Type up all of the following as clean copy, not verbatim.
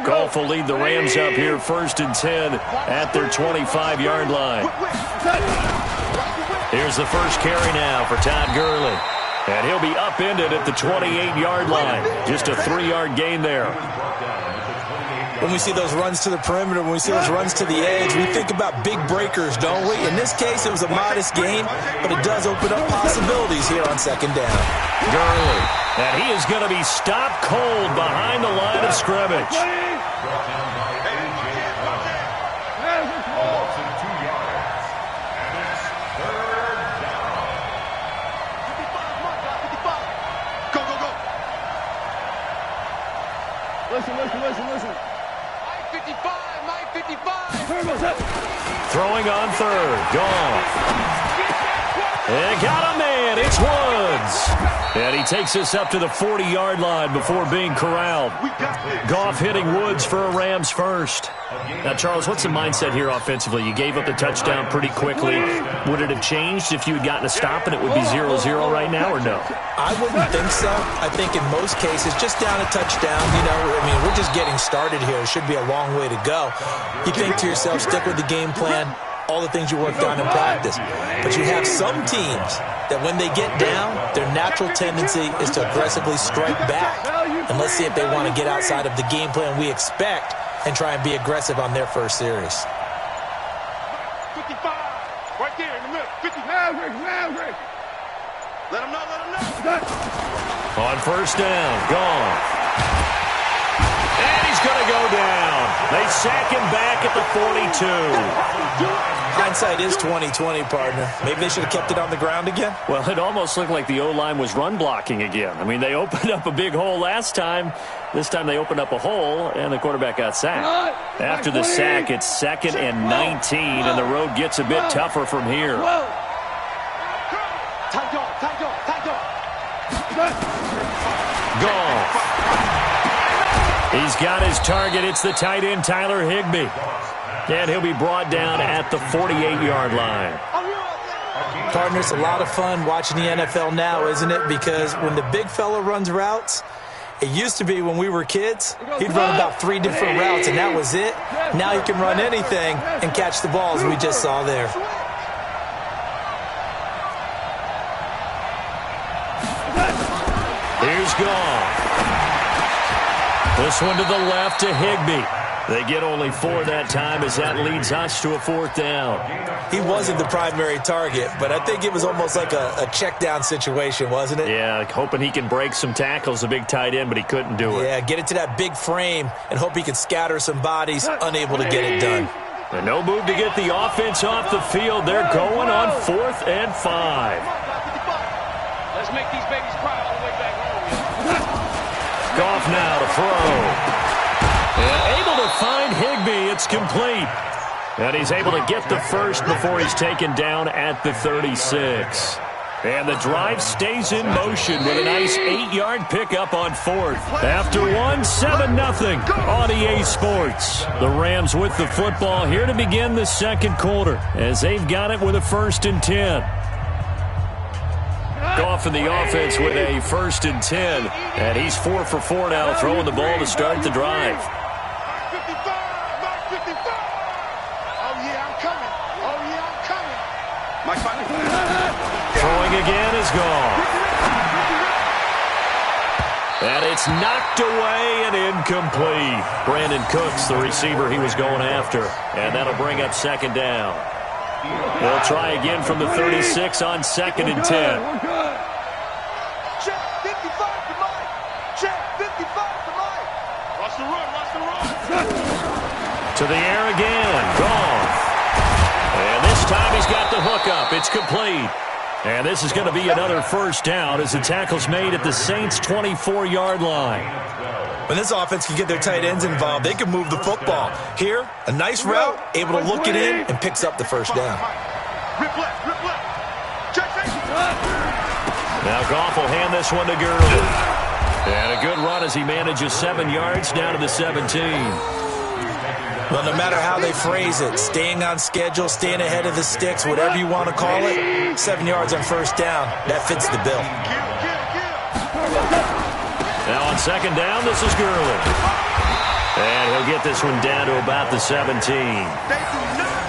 Goff will lead the Rams up here 1st and 10 at their 25-yard line. Here's the first carry now for Todd Gurley. And he'll be upended at the 28-yard line. Just a 3-yard gain there. When we see those runs to the perimeter, when we see those runs to the edge, we think about big breakers, don't we? In this case, it was a modest gain, but it does open up possibilities here on 2nd down. Gurley, and he is going to be stopped cold behind the line of scrimmage. Listen. Mike 55. Throwing on 3rd. Goff. And got a man. It's Woods. And he takes us up to the 40-yard line before being corralled. Goff hitting Woods for a Rams first. Now, Charles, what's the mindset here offensively? You gave up the touchdown pretty quickly. Would it have changed if you had gotten a stop and it would be 0-0 right now, or no? I wouldn't think so. I think in most cases, just down a touchdown, we're just getting started here. It should be a long way to go. You think to yourself, stick with the game plan, all the things you worked on in practice. But you have some teams that when they get down, their natural tendency is to aggressively strike back. And let's see if they want to get outside of the game plan we expect and try and be aggressive on their first series. 55, right there in the middle. 50. Let him know. On 1st down, gone. And he's going to go down. They sack him back at the 42. Hindsight is 20/20, partner. Maybe they should have kept it on the ground again. Well, it almost looked like the O-line was run blocking again. I mean, they opened up a big hole last time. This time they opened up a hole, and the quarterback got sacked. After the sack, it's 2nd and 19, and the road gets a bit tougher from here. Goff. He's got his target. It's the tight end, Tyler Higbee. And he'll be brought down at the 48-yard line. Partner, it's a lot of fun watching the NFL now, isn't it? Because when the big fella runs routes, it used to be when we were kids, he'd run about 3 different routes, and that was it. Now he can run anything and catch the balls we just saw there. Here's Goff. This one to the left to Higbee. They get only 4 that time as that leads us to a 4th down. He wasn't the primary target, but I think it was almost like a check down situation, wasn't it? Yeah, hoping he can break some tackles, a big tight end, but he couldn't do it. Yeah, get it to that big frame and hope he can scatter some bodies, unable to get it done. And no move to get the offense off the field. They're going on 4th and 5. Let's make these babies cry all the way back home. Goff now to throw. And able to find Higbee. It's complete. And he's able to get the first before he's taken down at the 36. And the drive stays in motion with a nice 8-yard pickup on 4th. After 7-0 on EA Sports. The Rams with the football here to begin the 2nd quarter as they've got it with a 1st and 10. Goff in the offense with a 1st and 10. And he's 4 for 4 now, throwing the ball to start the drive. Throwing again is Goff. And it's knocked away and incomplete. Brandon Cooks, the receiver he was going after. And that'll bring up 2nd down. They'll try again from the 36 on 2nd and 10. Check 55 to Mike. Check 55 to Mike. Watch the run. To the air again. Goff. And this time he's got the hook up. It's complete. And this is going to be another 1st down as the tackle's made at the Saints' 24-yard line. When this offense can get their tight ends involved, they can move the football. Here, a nice route, able to look it in, and picks up the 1st down. Now Goff will hand this one to Gurley. And a good run as he manages 7 yards down to the 17. Well, no matter how they phrase it, staying on schedule, staying ahead of the sticks, whatever you want to call it, 7 yards on 1st down, that fits the bill. Now on 2nd down, this is Gurley. And he'll get this one down to about the 17.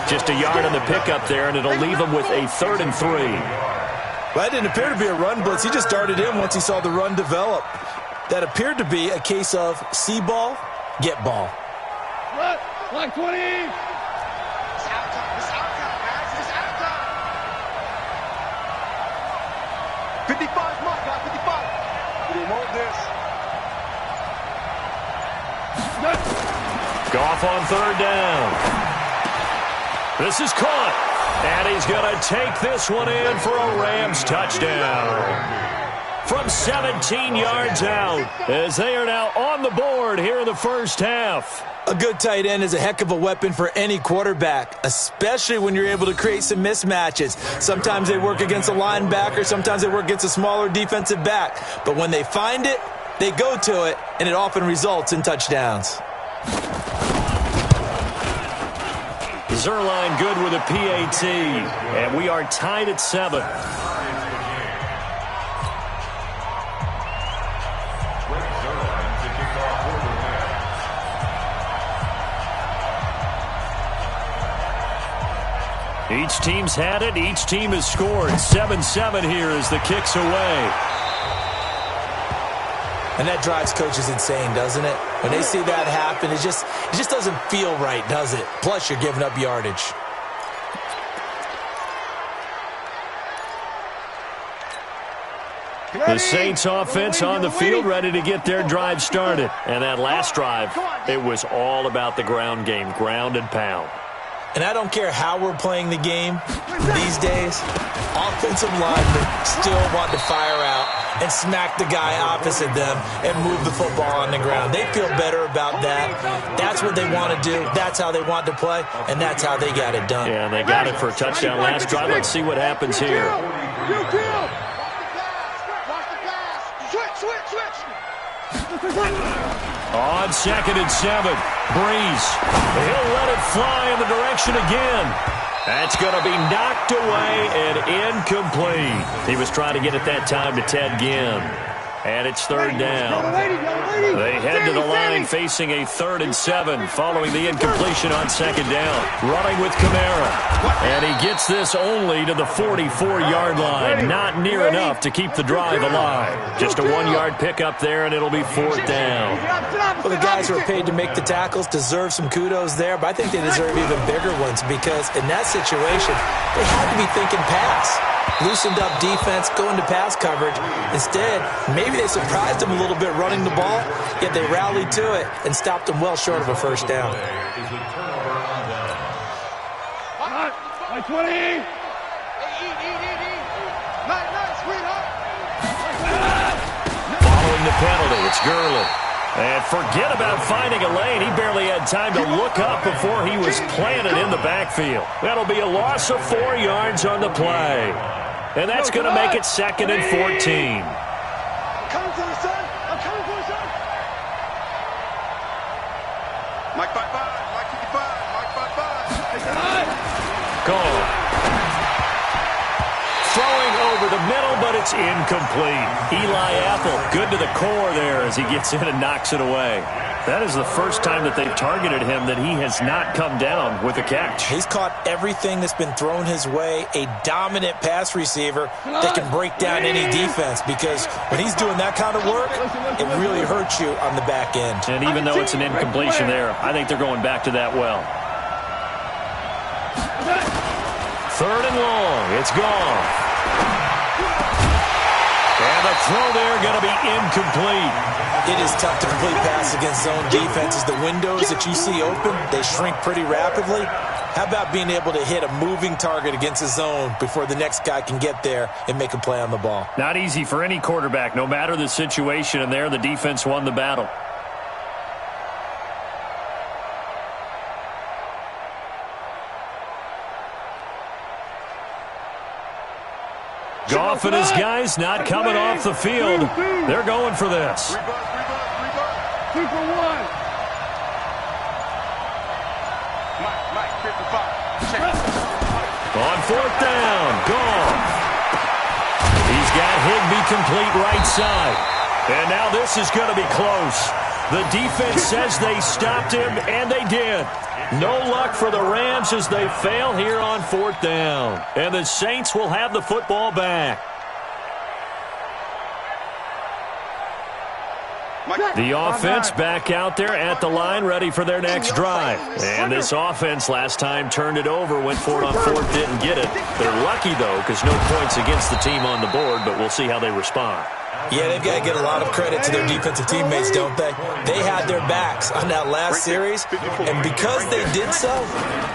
Just a yard on the pickup there, and it'll leave him with a 3rd and 3. Well, that didn't appear to be a run blitz. He just darted in once he saw the run develop. That appeared to be a case of see ball, get ball. Like 20. It's out time. It's out time, guys. It's out time. 55 is my guy. 55. We remote this. Goff on 3rd down. This is caught. And he's going to take this one in for a Rams touchdown. From 17 yards out, as they are now on the board here in the first half. A good tight end is a heck of a weapon for any quarterback, especially when you're able to create some mismatches. Sometimes they work against a linebacker, sometimes they work against a smaller defensive back. But when they find it, they go to it, and it often results in touchdowns. Zerline good with a PAT, and we are tied at 7. Each team's had it. Each team has scored. 7-7 here as the kick's away. And that drives coaches insane, doesn't it? When they see that happen, it just doesn't feel right, does it? Plus, you're giving up yardage. The Saints offense on the field, ready to get their drive started. And that last drive, it was all about the ground game, ground and pound. And I don't care how we're playing the game these days, offensive linemen still want to fire out and smack the guy opposite them and move the football on the ground. They feel better about that. That's what they want to do. That's how they want to play, and that's how they got it done. Yeah, and they got it for a touchdown last drive. Let's see what happens here. On 2nd and 7, Breeze. He'll let it fly in the direction again. That's going to be knocked away and incomplete. He was trying to get it that time to Ted Ginn. And it's 3rd down. They head to the line facing a 3rd and 7 following the incompletion on 2nd down. Running with Kamara. And he gets this only to the 44-yard line. Not near enough to keep the drive alive. Just a 1-yard pickup there, and it'll be 4th down. Well, the guys who are paid to make the tackles deserve some kudos there, but I think they deserve even bigger ones because in that situation, they had to be thinking pass. Loosened up defense, going to pass coverage. Instead, maybe they surprised him a little bit running the ball, yet they rallied to it and stopped him well short of a 1st down. Like 20. Following the penalty, it's Gurley. And forget about finding a lane. He barely had time to look up before he was planted in the backfield. That'll be a loss of 4 yards on the play. And that's going to make it 2nd and 14. I'm coming for you, son. I'm coming for you, son. Mike 55, Mike 55, Mike 55. Gone. Throwing over the middle, but it's incomplete. Eli Apple, good to the core there as he gets in and knocks it away. That is the first time that they've targeted him that he has not come down with a catch. He's caught everything that's been thrown his way, a dominant pass receiver that can break down any defense because when he's doing that kind of work, it really hurts you on the back end. And even though it's an incompletion there, I think they're going back to that well. 3rd and long. It's gone. And the throw there going to be incomplete. It is tough to complete pass against zone defenses. The windows that you see open, they shrink pretty rapidly. How about being able to hit a moving target against a zone before the next guy can get there and make a play on the ball? Not easy for any quarterback, no matter the situation, and there the defense won the battle. Goff and his guys not coming off the field. They're going for this. 3 for 1. Mike 55. Check. On 4th down, Goff. He's got Higbee complete right side. And now this is going to be close. The defense says they stopped him, and they did. No luck for the Rams as they fail here on 4th down. And the Saints will have the football back. The offense back out there at the line, ready for their next drive. And this offense last time turned it over, went for it on 4th, didn't get it. They're lucky, though, because no points against the team on the board, but we'll see how they respond. Yeah, they've got to get a lot of credit to their defensive teammates, don't they? They had their backs on that last series, and because they did so,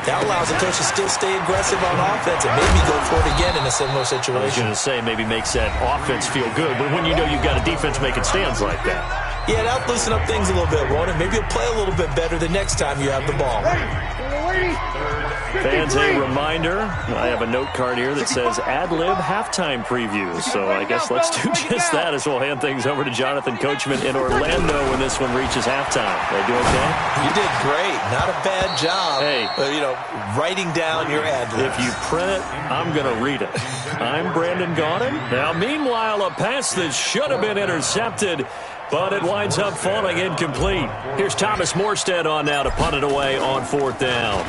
that allows the coach to still stay aggressive on offense and maybe go for it again in a similar situation. I was going to say maybe makes that offense feel good, but when you know you've got a defense making stands like that. Yeah, that'll loosen up things a little bit, won't it? Maybe you'll play a little bit better the next time you have the ball. Fans, a reminder, I have a note card here that says ad-lib halftime preview. So I guess let's do just that as we'll hand things over to Jonathan Coachman in Orlando when this one reaches halftime. Did I do okay? You did great. Not a bad job. Hey, writing down your ad-libs. If you print it, I'm going to read it. I'm Brandon Gaudin. Now, meanwhile, a pass that should have been intercepted, but it winds up falling incomplete. Here's Thomas Morstead on now to punt it away on 4th down.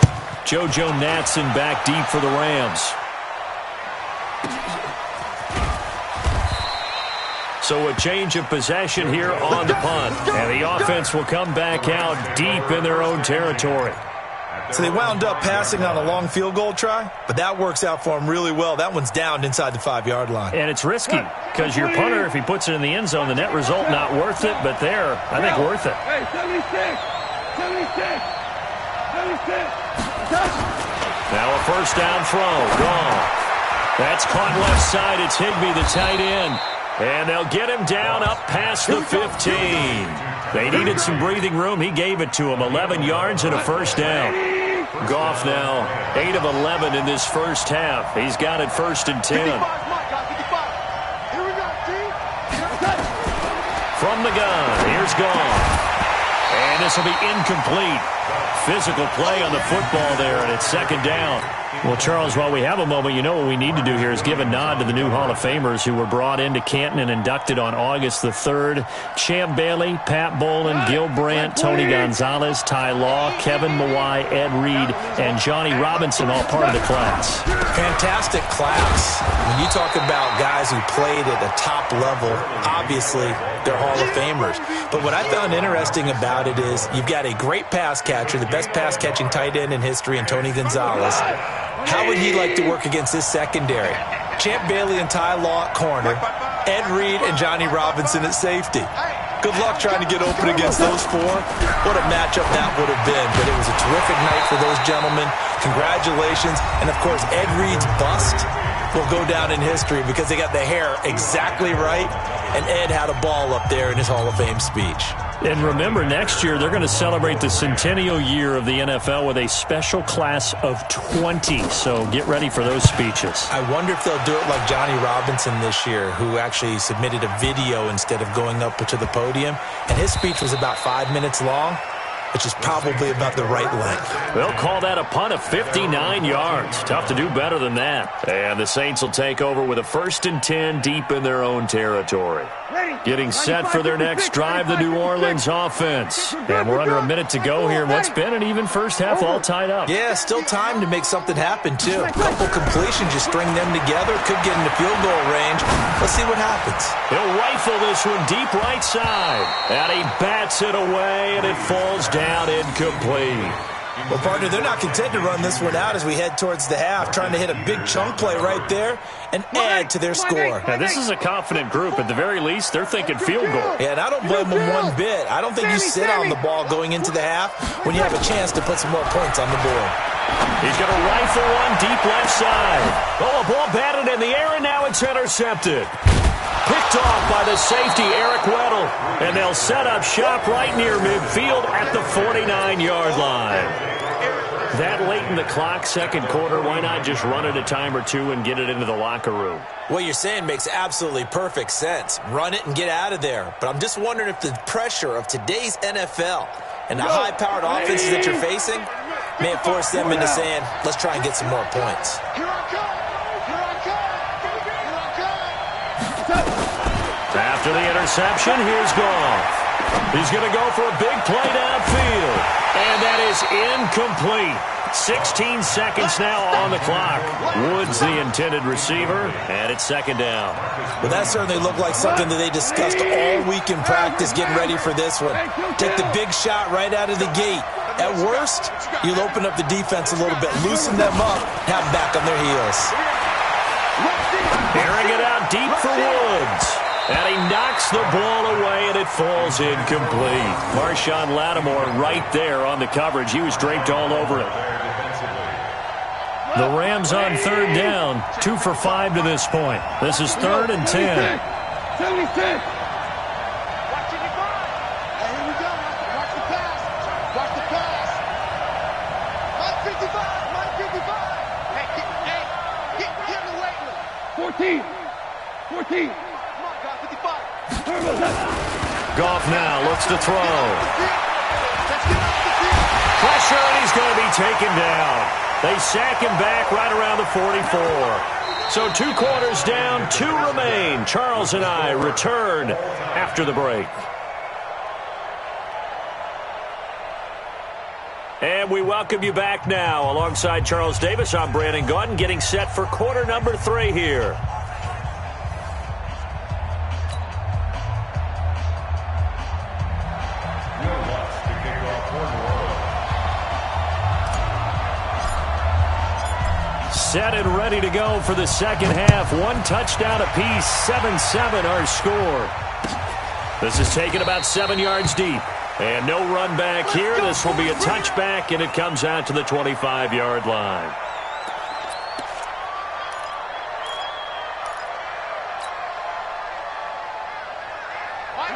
JoJo Natson back deep for the Rams. So a change of possession here on the punt. And the offense will come back out deep in their own territory. So they wound up passing on a long field goal try, but that works out for them really well. That one's down inside the 5-yard line. And it's risky because your punter, if he puts it in the end zone, the net result not worth it, but there, I think worth it. Hey, 76. Now a first down throw, gone. That's caught left side. It's Higbee, the tight end. And they'll get him down up past the 15. They needed some breathing room. He gave it to him. 11 yards and a first down. Goff now 8 of 11 in this first half. He's got it 1st and 10. From the gun, here's Goff. And this will be incomplete. Physical play on the football there, and it's 2nd down. Well, Charles, while we have a moment, you know what we need to do here is give a nod to the new Hall of Famers who were brought into Canton and inducted on August the 3rd. Champ Bailey, Pat Bolin, Gil Brandt, Tony Gonzalez, Ty Law, Kevin Mawai, Ed Reed, and Johnny Robinson, all part of the class. Fantastic class. When you talk about guys who played at the top level, obviously they're Hall of Famers. But what I found interesting about it is you've got a great pass catcher, the best pass-catching tight end in history, and Tony Gonzalez. How would he like to work against this secondary? Champ Bailey and Ty Law at corner, Ed Reed and Johnny Robinson at safety. Good luck trying to get open against those four. What a matchup that would have been. But it was a terrific night for those gentlemen. Congratulations. And, of course, Ed Reed's bust will go down in history because they got the hair exactly right, and Ed had a ball up there in his Hall of Fame speech. And remember, next year they're going to celebrate the centennial year of the NFL with a special class of 20. So get ready for those speeches. I wonder if they'll do it like Johnny Robinson this year, who actually submitted a video instead of going up to the podium. And his speech was about 5 minutes long, which is probably about the right length. They'll call that a punt of 59 yards. Tough to do better than that. And the Saints will take over with a 1st and 10 deep in their own territory. Getting set for their next drive, the New Orleans offense. And we're under a minute to go here. What's been an even first half all tied up. Yeah, still time to make something happen, too. A couple completions, you string them together, could get into field goal range. Let's see what happens. He'll rifle this one deep right side. And he bats it away, and it falls down incomplete. Well, partner, they're not content to run this one out as we head towards the half, trying to hit a big chunk play right there and add to their score. Now, this is a confident group. At the very least, they're thinking field goal. Yeah, and I don't blame them one bit. I don't think you sit on the ball going into the half when you have a chance to put some more points on the board. He's going to rifle one deep left side. Oh, a ball batted in the air, and now it's intercepted. Picked off by the safety, Eric Weddle. And they'll set up shop right near midfield at the 49-yard line. That late in the clock, 2nd quarter, why not just run it a time or two and get it into the locker room? What you're saying makes absolutely perfect sense. Run it and get out of there. But I'm just wondering if the pressure of today's NFL and the high-powered offenses that you're facing may have forced them into saying, let's try and get some more points. After the interception, here's Goff. He's going to go for a big play downfield. And that is incomplete. 16 seconds now on the clock. Woods the intended receiver, and it's second down. Well, that certainly looked like something that they discussed all week in practice, getting ready for this one. Take the big shot right out of the gate. At worst, you'll open up the defense a little bit, loosen them up, have them back on their heels. Airing it out deep for Woods. And he knocks the ball away, and it falls incomplete. Marshawn Lattimore right there on the coverage. He was draped all over it. The Rams on third down, 2 for 5 to this point. This is 3rd and 10. 76. Watch it, here we go. Watch the pass. Watch the pass. Mike 55. Mike 55. Hey, get in the weight room. 14. Come on, God, 55. Goff now looks to throw. Pressure, and he's going to be taken down. They sack him back right around the 44. So 2 quarters down, 2 remain. Charles and I return after the break. And we welcome you back now. Alongside Charles Davis, I'm Brandon Gaudin, getting set for quarter number 3 here. Set and ready to go for the second half. 1 touchdown apiece, 7-7 our score. This is taken about 7 yards deep. And no run back here. This will be a touchback, and it comes out to the 25-yard line.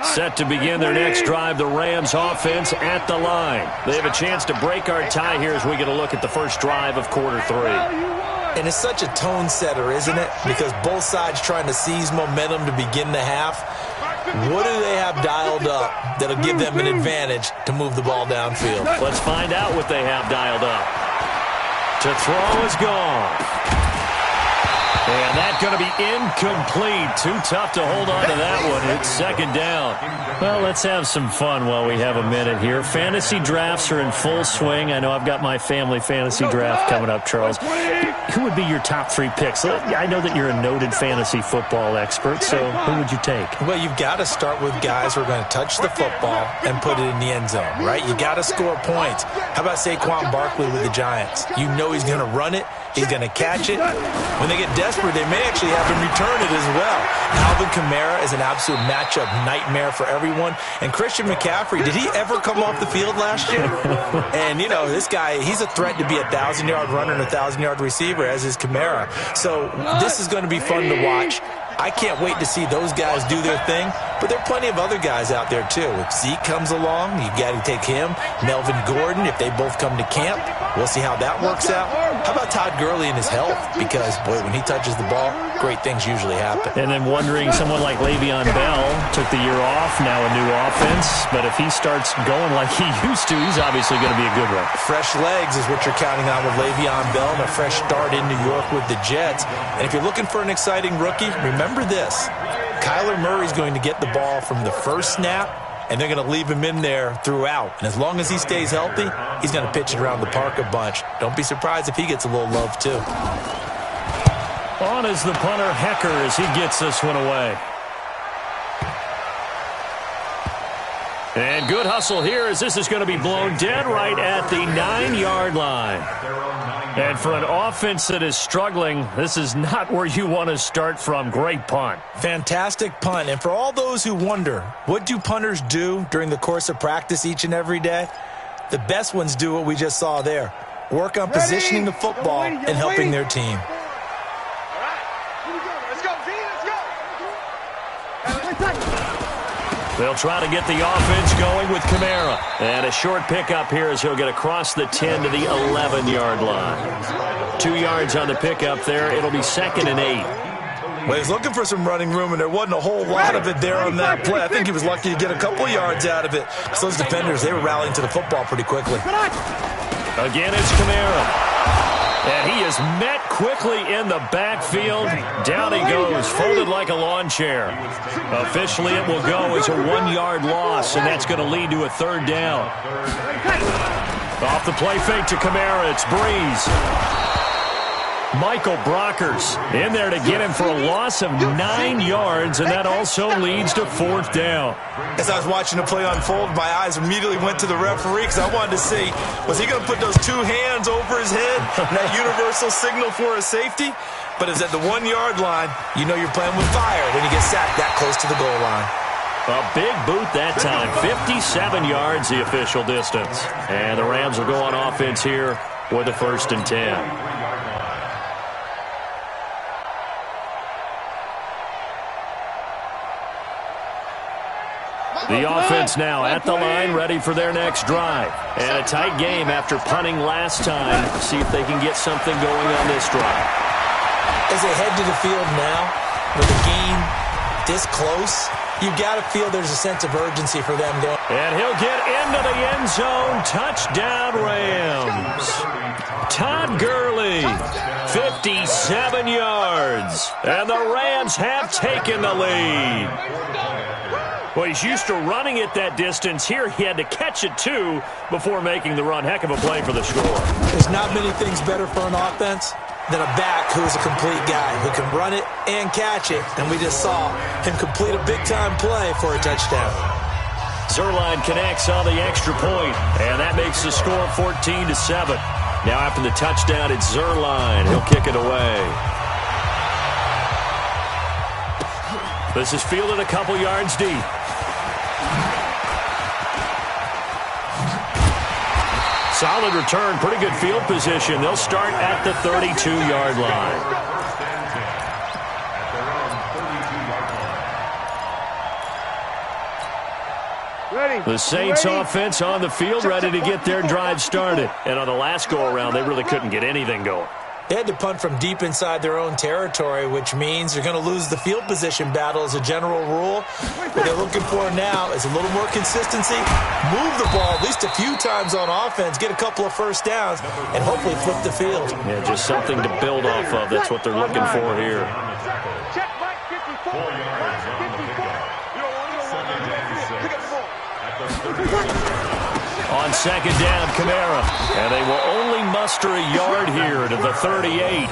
Set to begin their next drive, the Rams offense at the line. They have a chance to break our tie here as we get a look at the first drive of quarter 3. And it's such a tone setter, isn't it? Because both sides trying to seize momentum to begin the half. What do they have dialed up that'll give them an advantage to move the ball downfield? Let's find out what they have dialed up. To throw is gone. And that's going to be incomplete. Too tough to hold on to that one. It's second down. Well, let's have some fun while we have a minute here. Fantasy drafts are in full swing. I know I've got my family fantasy draft coming up, Charles. Who would be your top 3 picks? I know that you're a noted fantasy football expert, so who would you take? Well, you've got to start with guys who are going to touch the football and put it in the end zone, right? You got to score points. How about Saquon Barkley with the Giants? You know he's going to run it. He's going to catch it. When they get desperate, they may actually have him return it as well. Alvin Kamara is an absolute matchup nightmare for everyone. And Christian McCaffrey, did he ever come off the field last year? And, you know, this guy, he's a threat to be a 1,000-yard runner and a 1,000-yard receiver, as is Kamara. So this is going to be fun to watch. I can't wait to see those guys do their thing, but there are plenty of other guys out there, too. If Zeke comes along, you got to take him. Melvin Gordon, if they both come to camp, we'll see how that works out. How about Todd Gurley and his health? Because, boy, when he touches the ball, great things usually happen. And then wondering, someone like Le'Veon Bell took the year off, now a new offense. But if he starts going like he used to, he's obviously going to be a good one. Fresh legs is what you're counting on with Le'Veon Bell and a fresh start in New York with the Jets. And if you're looking for an exciting rookie, remember this. Kyler Murray's going to get the ball from the first snap, and they're going to leave him in there throughout. And as long as he stays healthy, he's going to pitch it around the park a bunch. Don't be surprised if he gets a little love, too. On is the punter, Hecker, as he gets this one away. And good hustle here as this is going to be blown dead right at the 9-yard line. And for an offense that is struggling, this is not where you want to start from. Great punt. Fantastic punt. And for all those who wonder, what do punters do during the course of practice each and every day? The best ones do what we just saw there. Work on positioning the football and helping their team. They'll try to get the offense going with Kamara. And a short pickup here as he'll get across the 10 to the 11-yard line. 2 yards on the pickup there. It'll be 2nd and 8. Well, he's looking for some running room, and there wasn't a whole lot of it there on that play. I think he was lucky to get a couple yards out of it. So those defenders, they were rallying to the football pretty quickly. Again, it's Kamara. And he is met quickly in the backfield. Down he goes, folded like a lawn chair. Officially, it will go as a 1-yard loss, and that's going to lead to a 3rd down. Off the play fake to Kamara, it's Breeze. Michael Brockers in there to get him for a loss of 9 yards, and that also leads to 4th down. As I was watching the play unfold, my eyes immediately went to the referee because I wanted to see, was he going to put those 2 hands over his head, that universal signal for a safety? But it's at the 1-yard line. You know you're playing with fire when you get sacked that close to the goal line. A big boot that time, 57 yards the official distance. And the Rams will go on offense here with a 1st and 10. The offense now at the line, ready for their next drive. And a tight game after punting last time. See if they can get something going on this drive. As they head to the field now, with the game this close, you've got to feel there's a sense of urgency for them going. And he'll get into the end zone. Touchdown, Rams. Todd Gurley, 57 yards. And the Rams have taken the lead. Well, he's used to running it that distance. Here he had to catch it, too, before making the run. Heck of a play for the score. There's not many things better for an offense than a back who's a complete guy who can run it and catch it. And we just saw him complete a big-time play for a touchdown. Zuerlein connects on the extra point, and that makes the score 14-7. Now after the touchdown, it's Zuerlein. He'll kick it away. This is fielded a couple yards deep. Solid return, pretty good field position. They'll start at the 32-yard line. The Saints offense on the field, ready to get their drive started. And on the last go-around, they really couldn't get anything going. They had to punt from deep inside their own territory, which means they're going to lose the field position battle as a general rule. What they're looking for now is a little more consistency, move the ball at least a few times on offense, get a couple of 1st downs, and hopefully flip the field. Yeah, just something to build off of. That's what they're looking for here. Check Mike 54. On 2nd down, Kamara. And they will only muster a yard here to the 38.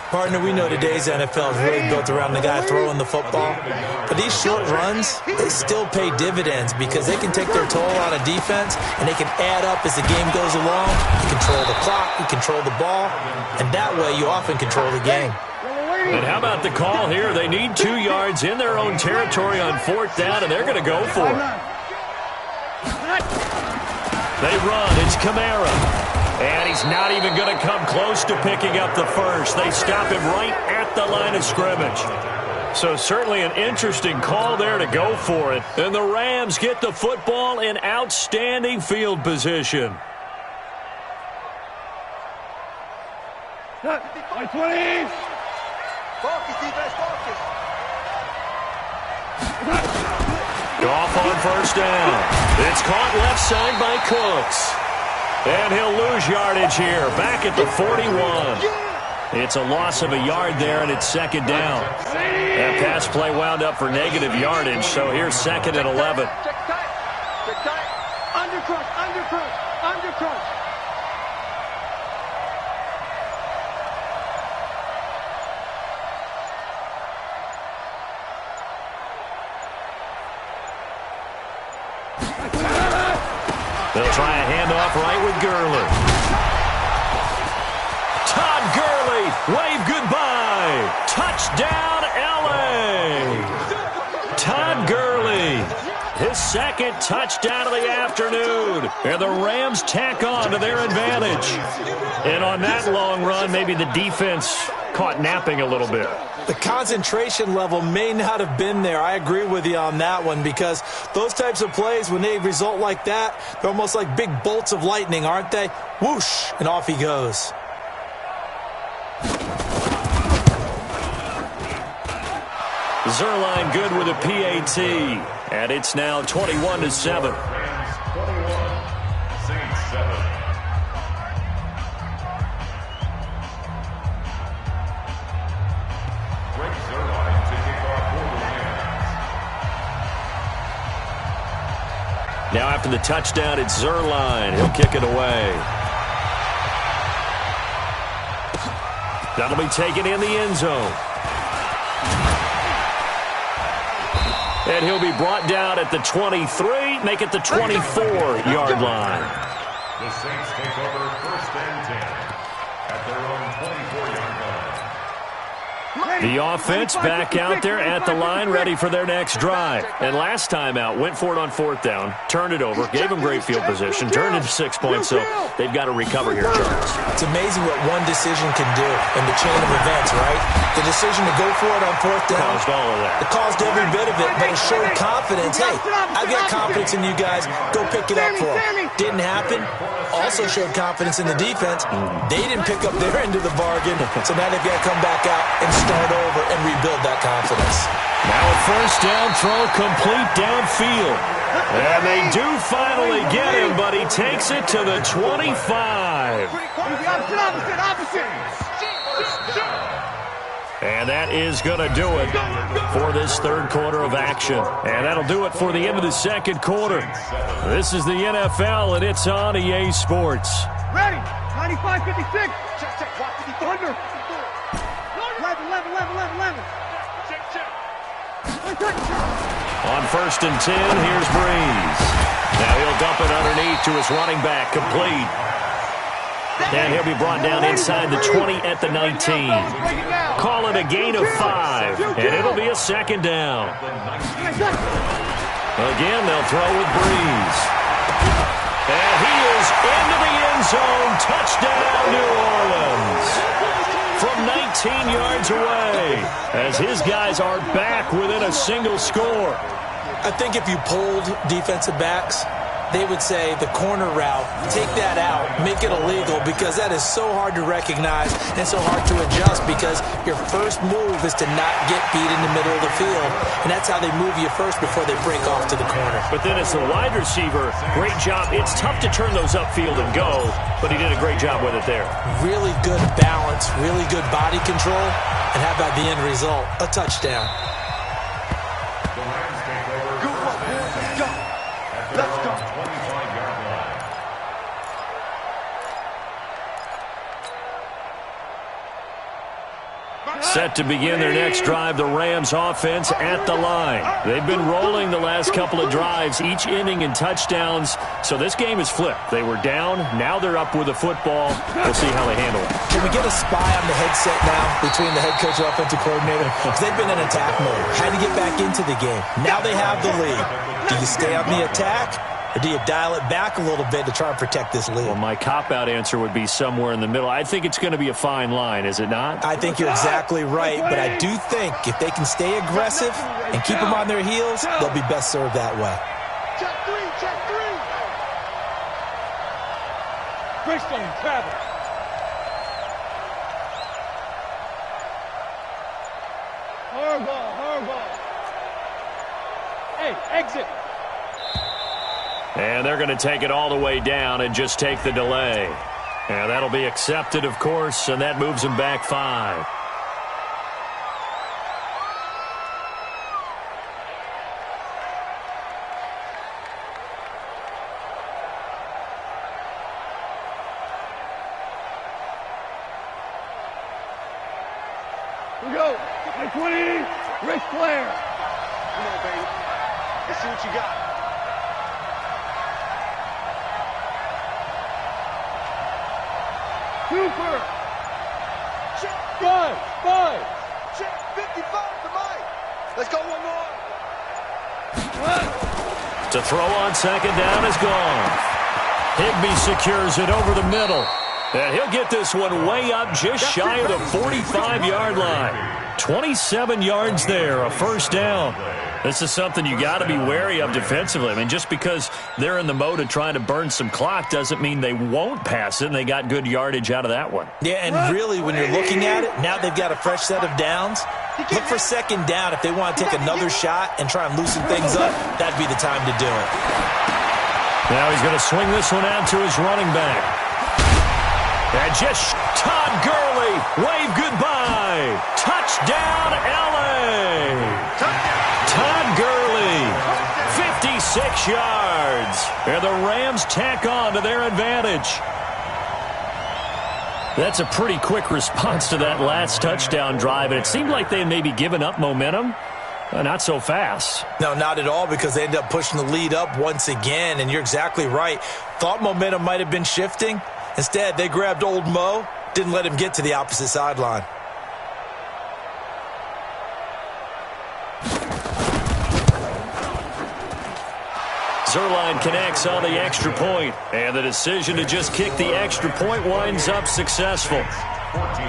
Partner, we know today's NFL is really built around the guy throwing the football. But these short runs, they still pay dividends because they can take their toll on a defense and they can add up as the game goes along. You control the clock, you control the ball, and that way you often control the game. And how about the call here? They need 2 yards in their own territory on 4th down, and they're going to go for it. They run. It's Kamara. And he's not even going to come close to picking up the first. They stop him right at the line of scrimmage. So certainly an interesting call there to go for it. And the Rams get the football in outstanding field position. Focus, defense, focus. Off on 1st down. It's caught left side by Cooks. And he'll lose yardage here, back at the 41. It's a loss of a yard there, and it's 2nd down. That pass play wound up for negative yardage, so here's 2nd and 11. Check tight. Check tight. Undercrush, undercrush, undercrush. They'll try a handoff right with Gurley. Todd Gurley, wave goodbye. Touchdown, L.A. Todd Gurley, his 2nd touchdown of the afternoon. And the Rams tack on to their advantage. And on that long run, maybe the defense caught napping a little bit. The concentration level may not have been there. I agree with you on that one because those types of plays, when they result like that, they're almost like big bolts of lightning, aren't they? Whoosh, and off he goes. Zuerlein good with a PAT, and it's now 21-7. Now after the touchdown, it's Zerline. He'll kick it away. That'll be taken in the end zone. And he'll be brought down at the 23, make it the 24-yard line. The Saints take over 1st and 10 at their own 24-yard line. The offense back out there at the line, ready for their next drive. And last time out, went for it on 4th down, turned it over, gave them great field position, turned into 6 points, so they've got to recover here, Charles. It's amazing what one decision can do in the chain of events, right? The decision to go for it on 4th down. Caused all of that. It caused every bit of it, but it showed confidence. Hey, I've got confidence in you guys. Go pick it up for them. Didn't happen. Also showed confidence in the defense. They didn't pick up their end of the bargain, so now they've got to come back out and start over and rebuild that confidence. Now a 1st down throw complete downfield. And they do finally get him, but he takes it to the 25. And that is going to do it for this 3rd quarter of action. And that'll do it for the end of the 2nd quarter. This is the NFL, and it's on EA Sports. Ready. 95-56. Check. Watch the thunder. 11. On 1st and 10, here's Breeze. Now he'll dump it underneath to his running back, complete. And he'll be brought down inside the 20 at the 19. Call it a gain of 5, and it'll be a 2nd down. Again, they'll throw with Breeze. And he is into the end zone. Touchdown, New Orleans. From 19 yards away, as his guys are back within a single score. I think if you polled defensive backs, they would say the corner route, take that out, make it illegal, because that is so hard to recognize and so hard to adjust, because your first move is to not get beat in the middle of the field, and that's how they move you first before they break off to the corner. But then as the wide receiver, great job. It's tough to turn those upfield and go, but he did a great job with it there. Really good balance, really good body control, and how about the end result? A touchdown. Let's go. Set to begin their next drive, the Rams offense at the line. They've been rolling the last couple of drives, each inning in touchdowns, so this game is flipped. They were down, now they're up with the football. We'll see how they handle it. Can we get a spy on the headset now between the head coach and offensive coordinator? Because they've been in attack mode, had to get back into the game. Now they have the lead. Do you stay on the attack, or do you dial it back a little bit to try and protect this lead? Well, my cop-out answer would be somewhere in the middle. I think it's going to be a fine line, is it not? I think you're exactly right, but I do think if they can stay aggressive and keep them on their heels, they'll be best served that way. Check 3. Bristol, travel. Hardball. Hey, exit. And they're going to take it all the way down and just take the delay. And that'll be accepted, of course, and that moves them back 5. Here we go. 20. Ric Flair. Come on, baby. Let's see what you got. Cooper. Check. 5. Check. 55 to Mike. Let's go one more. To throw on 2nd down is gone. Higbee secures it over the middle. And he'll get this one way up just shy of the 45-yard line. 27 yards there, a 1st down. This is something you got to be wary of defensively. I mean, just because they're in the mode of trying to burn some clock doesn't mean they won't pass it, and they got good yardage out of that one. Yeah, and really, when you're looking at it, now they've got a fresh set of downs. Look for 2nd down if they want to take another shot and try and loosen things up. That'd be the time to do it. Now he's going to swing this one out to his running back. And just Todd Gurley, wave goodbye. Touchdown, L.A. Todd Gurley, 56 6 yards. And the Rams tack on to their advantage. That's a pretty quick response to that last touchdown drive, and it seemed like they had maybe given up momentum. Not so fast. No, not at all, because they ended up pushing the lead up once again, and you're exactly right. Thought momentum might have been shifting. Instead, they grabbed old Mo, didn't let him get to the opposite sideline. Zerline connects on the extra point, and the decision to just kick the extra point winds up successful. 14.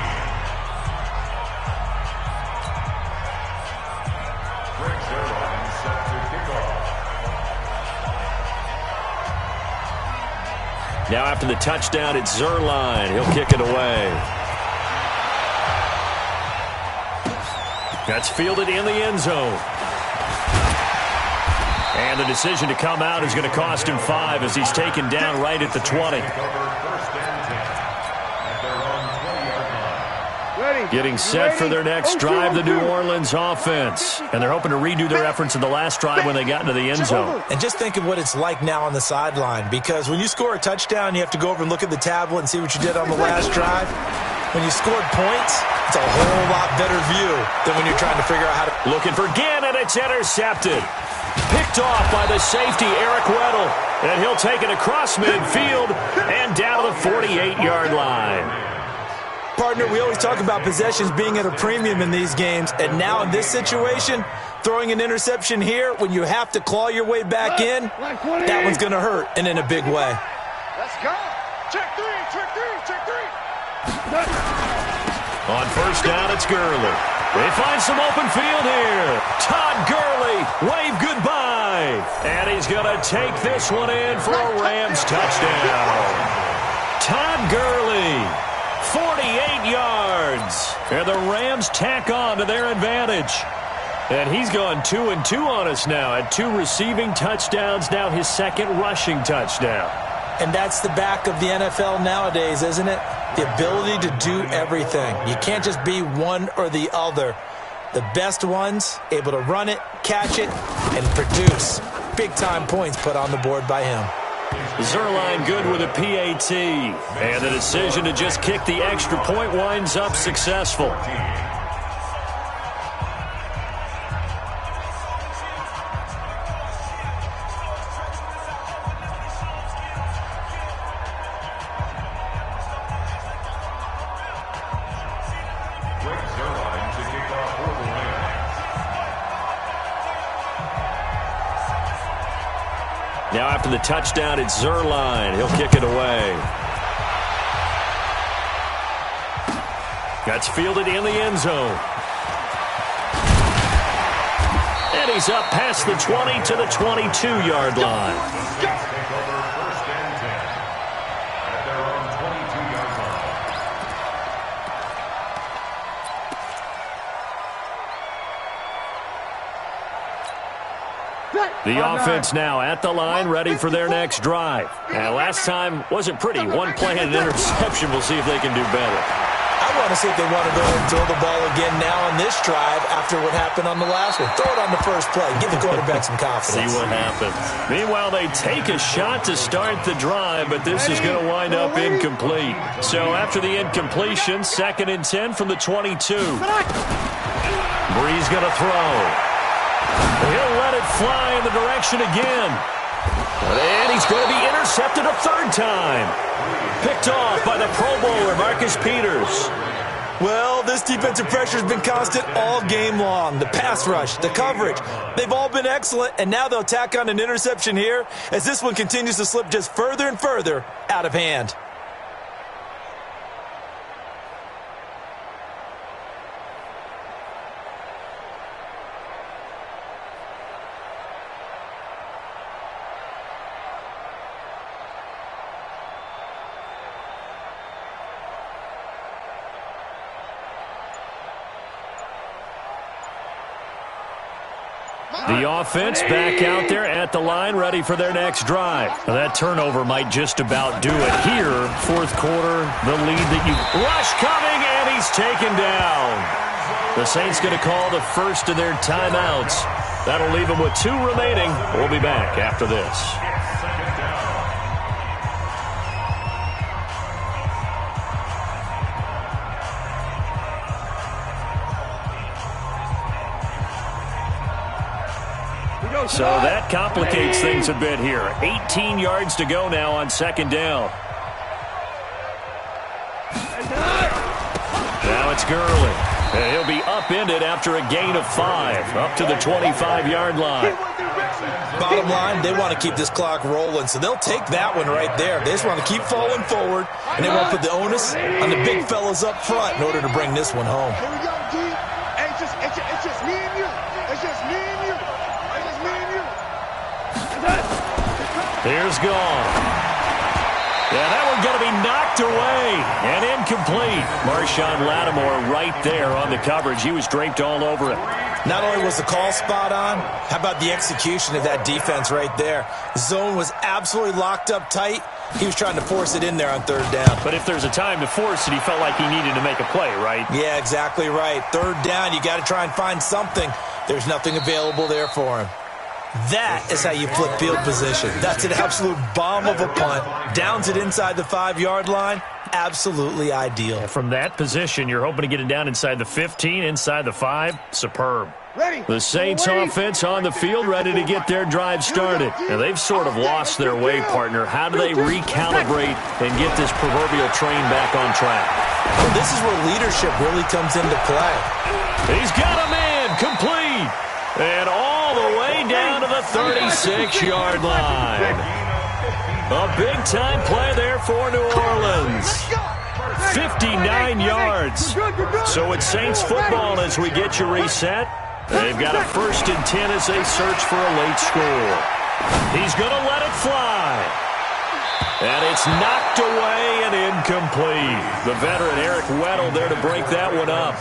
Now after the touchdown, it's Zerline. He'll kick it away. That's fielded in the end zone. And the decision to come out is going to cost him 5 as he's taken down right at the 20. Getting set for their next drive, the New Orleans offense. And they're hoping to redo their efforts in the last drive when they got into the end zone. And just think of what it's like now on the sideline, because when you score a touchdown, you have to go over and look at the tablet and see what you did on the last drive. When you scored points, it's a whole lot better view than when you're trying to figure out how to... Looking for Gannon, it's intercepted. Picked off by the safety, Eric Weddle. And he'll take it across midfield and down to the 48-yard line. Partner, we always talk about possessions being at a premium in these games, and now in this situation, throwing an interception here when you have to claw your way back in, that one's going to hurt, and in a big way. Let's go. Check three. On first down, it's Gurley. They find some open field here. Todd Gurley, wave goodbye. And he's going to take this one in for a Rams touchdown. Todd Gurley, 48 yards. And the Rams tack on to their advantage. And he's gone 2-2 on us now at 2 receiving touchdowns, now his 2nd rushing touchdown. And that's the back of the NFL nowadays, isn't it? The ability to do everything. You can't just be one or the other. The best ones, able to run it, catch it, and produce big-time points put on the board by him. Zerline good with a PAT. And the decision to just kick the extra point winds up successful. Now after the touchdown, it's Zerline. He'll kick it away. That's fielded in the end zone. And he's up past the 20 to the 22-yard line. The offense now at the line, ready for their next drive. And last time wasn't pretty. One play and an interception. We'll see if they can do better. I want to see if they want to go ahead and throw the ball again now on this drive after what happened on the last one. Throw it on the first play. Give the quarterback some confidence. See what happens. Meanwhile, they take a shot to start the drive, but this is going to wind up incomplete. So after the incompletion, 2nd and 10 from the 22. Bree's going to throw. He'll let it fly in the direction again. And he's going to be intercepted a 3rd time. Picked off by the Pro Bowler, Marcus Peters. Well, this defensive pressure has been constant all game long. The pass rush, the coverage, they've all been excellent, and now they'll tack on an interception here as this one continues to slip just further and further out of hand. The offense back out there at the line, ready for their next drive. Now that turnover might just about do it here. 4th quarter, the lead that you... Rush coming, and he's taken down. The Saints going to call the first of their timeouts. That'll leave them with 2 remaining. We'll be back after this. So that complicates things a bit here. 18 yards to go now on second down. Now it's Gurley. And he'll be upended after a gain of 5, up to the 25-yard line. Bottom line, they want to keep this clock rolling, so they'll take that one right there. They just want to keep falling forward, and they want to put the onus on the big fellas up front in order to bring this one home. Here we go, D. Hey, it's just me and you. It's just me and you. It's just me and you. Here's gone. Yeah, that one's going to be knocked away and incomplete. Marshawn Lattimore right there on the coverage. He was draped all over it. Not only was the call spot on, how about the execution of that defense right there? The zone was absolutely locked up tight. He was trying to force it in there on third down. But if there's a time to force it, he felt like he needed to make a play, right? Yeah, exactly right. Third down, you got to try and find something. There's nothing available there for him. That is how you flip field position. That's an absolute bomb of a punt. Downs it inside the 5-yard line. Absolutely ideal. From that position, you're hoping to get it down inside the 15, inside the 5. Superb. Ready. The Saints offense on the field, ready to get their drive started. Now, they've sort of lost their way, partner. How do they recalibrate and get this proverbial train back on track? Well, this is where leadership really comes into play. He's got a man complete. And all the way down to the 36-yard line. A big-time play there for New Orleans. 59 yards. So it's Saints football as we get you reset. They've got a 1st and 10 as they search for a late score. He's going to let it fly. And it's knocked away and incomplete. The veteran Eric Weddle there to break that one up.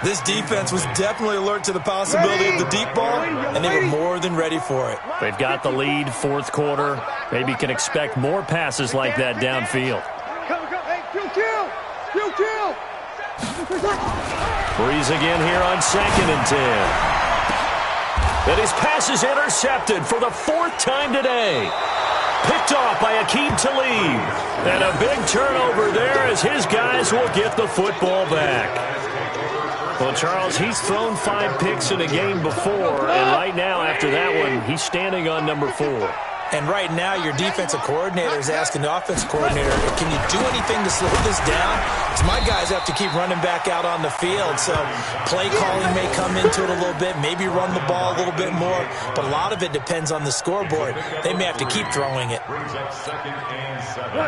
This defense was definitely alert to the possibility of the deep ball, and they were more than ready for it. They've got the lead, 4th quarter. Maybe can expect more passes like that downfield. Hey, kill. Breeze again here on 2nd and 10. And his pass is intercepted for the 4th time today. Picked off by Aqib Talib. And a big turnover there as his guys will get the football back. Well, Charles, he's thrown 5 picks in a game before, and right now after that one, he's standing on number 4. And right now, your defensive coordinator is asking the offensive coordinator, can you do anything to slow this down? Because my guys have to keep running back out on the field, so play calling may come into it a little bit, maybe run the ball a little bit more, but a lot of it depends on the scoreboard. They may have to keep throwing it.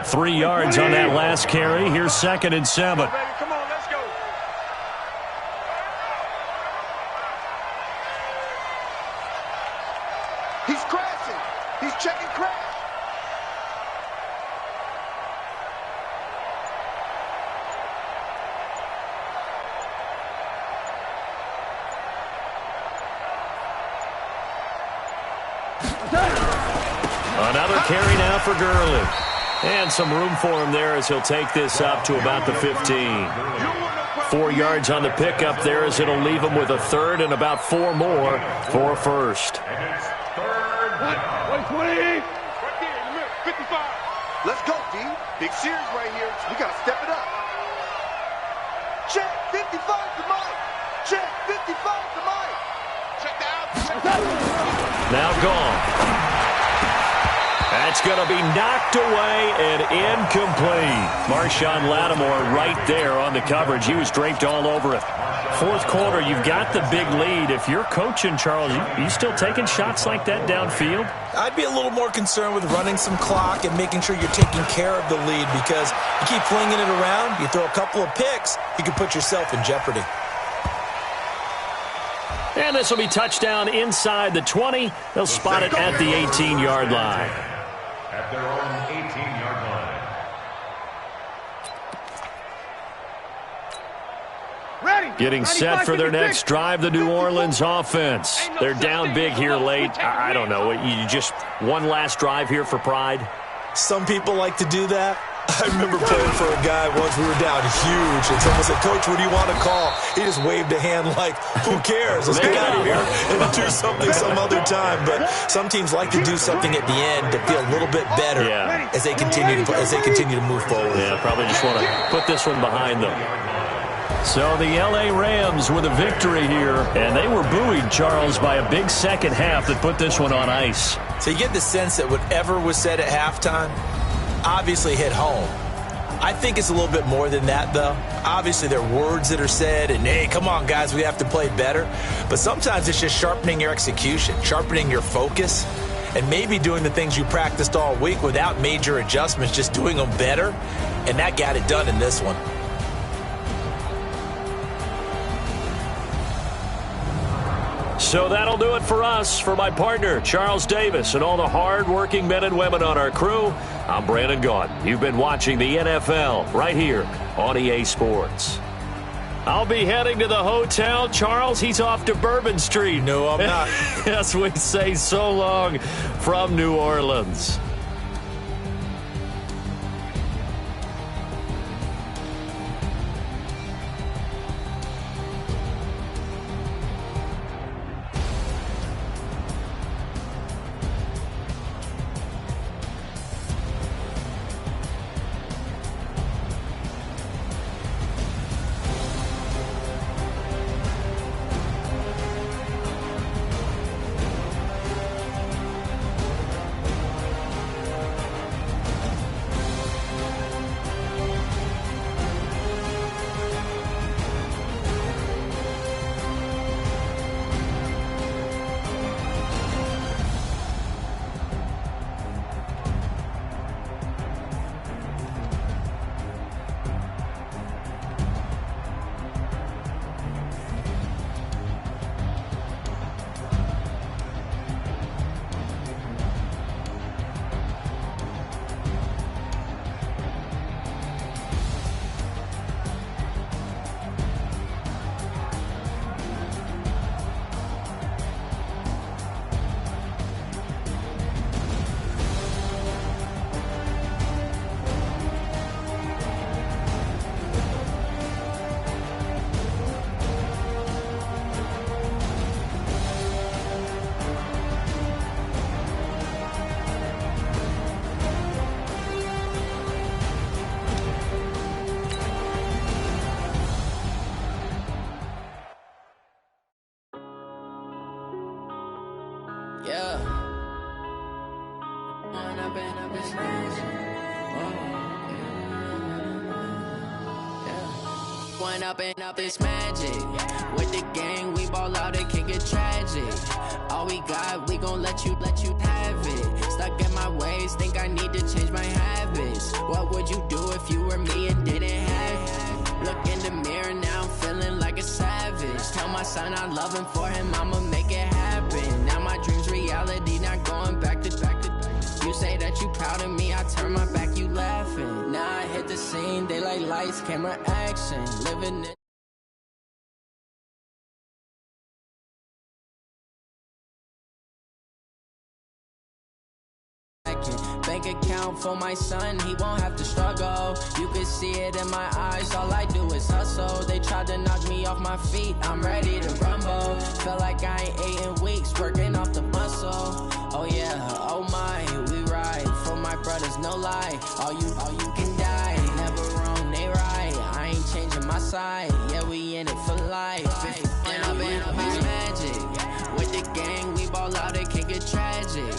3 yards on that last carry. Here's 2nd and 7. Come on, let's go. He's crashing. He's checking crash. Another carry now for Gurley. And some room for him there as he'll take this up to about the 15. 4 yards on the pickup there as it'll leave him with a 3rd and about 4 more for a 1st. 20. Right there in the middle. 55. Let's go, D. Big series right here. We got to step it up. Check 55 to Mike. Check 55 to Mike. Check that out. Now gone. That's going to be knocked away and incomplete. Marshawn Lattimore right there on the coverage. He was draped all over it. 4th quarter, you've got the big lead. If you're coaching, Charles, you still taking shots like that downfield? I'd be a little more concerned with running some clock and making sure you're taking care of the lead, because you keep flinging it around, you throw a couple of picks, you can put yourself in jeopardy. And this will be touchdown inside the 20. They'll spot it at the 18-yard line. At their own 18-yard line. Ready. Getting set for their next drive, the New Orleans offense. They're down big here late. I don't know. You just one last drive here for pride? Some people like to do that. I remember playing for a guy once. We were down huge, and someone said, "Coach, what do you want to call?" He just waved a hand like, "Who cares? Let's get out of here and do something some other time." But some teams like to do something at the end to feel a little bit better as they continue to move forward. Yeah, probably just want to put this one behind them. So the L.A. Rams with a victory here, and they were buoyed, Charles, by a big second half that put this one on ice. So you get the sense that whatever was said at halftime obviously hit home. I think it's a little bit more than that, though. Obviously, there are words that are said, and, hey, come on, guys, we have to play better. But sometimes it's just sharpening your execution, sharpening your focus, and maybe doing the things you practiced all week without major adjustments, just doing them better. And that got it done in this one. So that'll do it for us. For my partner, Charles Davis, and all the hard-working men and women on our crew, I'm Brandon Gaudin. You've been watching the NFL right here on EA Sports. I'll be heading to the hotel. Charles, he's off to Bourbon Street. No, I'm not. Yes, we say so long from New Orleans. Up it's magic. With the gang, we ball out, it can get tragic. All we got, we gon' let you have it. Stuck in my ways, think I need to change my habits. What would you do if you were me and didn't have it? Look in the mirror now, I'm feeling like a savage. Tell my son I love him, for him I'ma make it happen. Now my dream's reality, not going back to. You say that you proud of me, I turn my back, you laughing. Now I hit the scene, daylight lights, camera action. Living it. Bank account for my son, he won't have to struggle. You can see it in my eyes, all I do is hustle. They tried to knock me off my feet, I'm ready to rumble. Feel like I ain't ate in weeks, working off the muscle. Oh yeah, oh my, we ride for my brothers, no lie. All you can die, never wrong, they right. I ain't changing my side, yeah, we in it for life. And I've been magic. With the gang, we ball out, it can get tragic.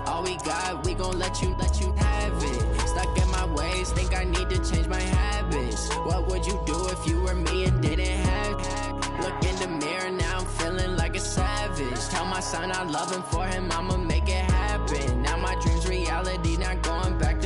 All we got, we gon' let you have it. Stuck in my ways, think I need to change my habits. What would you do if you were me and didn't have it? Look in the mirror, now I'm feeling like a savage. Tell my son I love him, for him I'ma make it happen. Now my dream's reality, not going back to.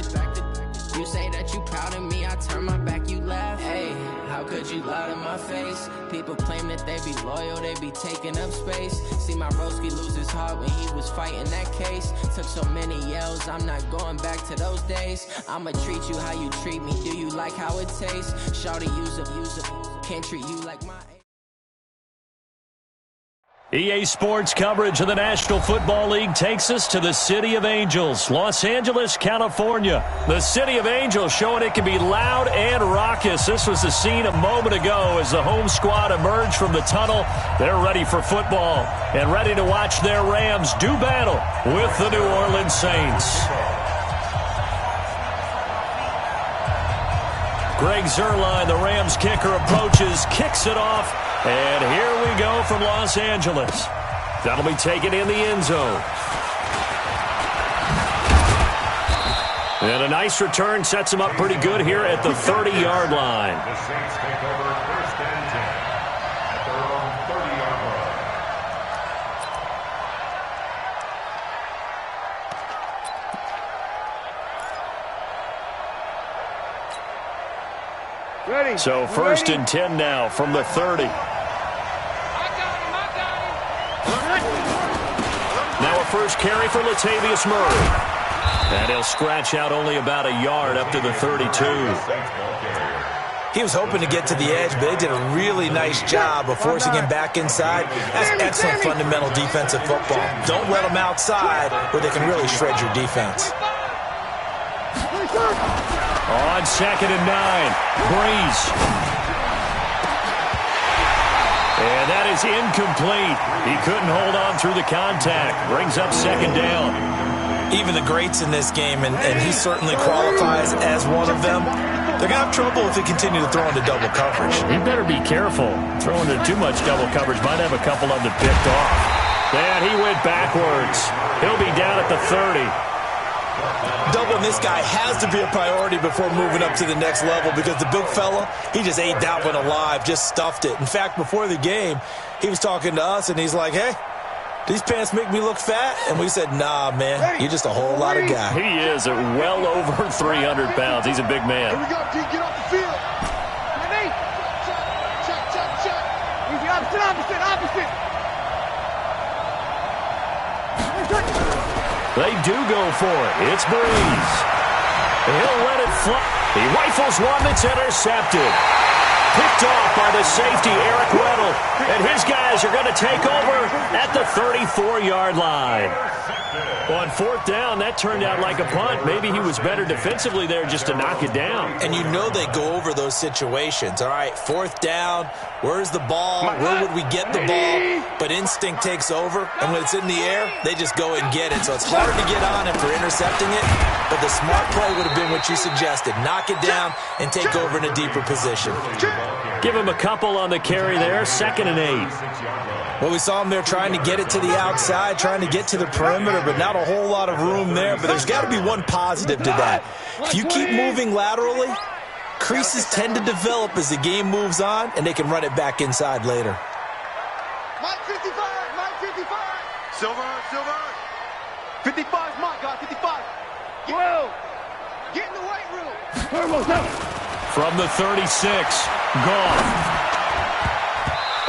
You say that you proud of me, I turn my back, you laugh. Hey, how could you lie to my face? People claim that they be loyal, they be taking up space. See my broski lose his heart when he was fighting that case. Took so many yells, I'm not going back to those days. I'ma treat you how you treat me, do you like how it tastes? Shawty use up, can't treat you like my... EA Sports coverage of the National Football League takes us to the City of Angels, Los Angeles, California. The City of Angels showing it can be loud and raucous. This was the scene a moment ago as the home squad emerged from the tunnel. They're ready for football and ready to watch their Rams do battle with the New Orleans Saints. Greg Zuerlein, the Rams kicker, approaches, kicks it off. And here we go from Los Angeles. That'll be taken in the end zone. And a nice return sets him up pretty good here at the 30-yard line. The Saints take over first and 10 at their own 30-yard line. Ready. So first and 10 now from the 30. Now a first carry for Latavius Murray. And he'll scratch out only about a yard up to the 32. He was hoping to get to the edge, but they did a really nice job of forcing him back inside. That's excellent fundamental defensive football. Don't let them outside where they can really shred your defense. On 2nd and 9, Breeze. And that is incomplete. He couldn't hold on through the contact. Brings up 2nd down. Even the greats in this game, and he certainly qualifies as one of them, they're going to have trouble if they continue to throw into double coverage. He better be careful. Throwing into too much double coverage might have a couple of them picked off. And he went backwards. He'll be down at the 30. Doubling this guy has to be a priority before moving up to the next level because the big fella, he just ate that one alive, just stuffed it. In fact, before the game, he was talking to us, and he's like, hey, these pants make me look fat? And we said, nah, man, you're just a whole lot of guy. He is at well over 300 pounds. He's a big man. Here we go, D. Get off the field. Ready? Check. Easy, opposite. They do go for it. It's Breeze. He'll let it fly. He rifles one that's intercepted. Picked off by the safety, Eric Weddle. And his guys are going to take over at the 34-yard line. On 4th down, that turned out like a punt. Maybe he was better defensively there just to knock it down. And you know they go over those situations. All right, 4th down, where's the ball? Where would we get the ball? But instinct takes over, and when it's in the air, they just go and get it. So it's hard to get on him for intercepting it, but the smart play would have been what you suggested. Knock it down and take over in a deeper position. Give him a couple on the carry there, 2nd and 8. Well, we saw him there trying to get it to the outside, trying to get to the perimeter, but not a whole lot of room there. But there's got to be one positive to that. If you keep moving laterally, creases tend to develop as the game moves on, and they can run it back inside later. Mike 55. Silver. 55's Mike, guy, 55. Whoa. Get in the weight room. From the 36, Goff.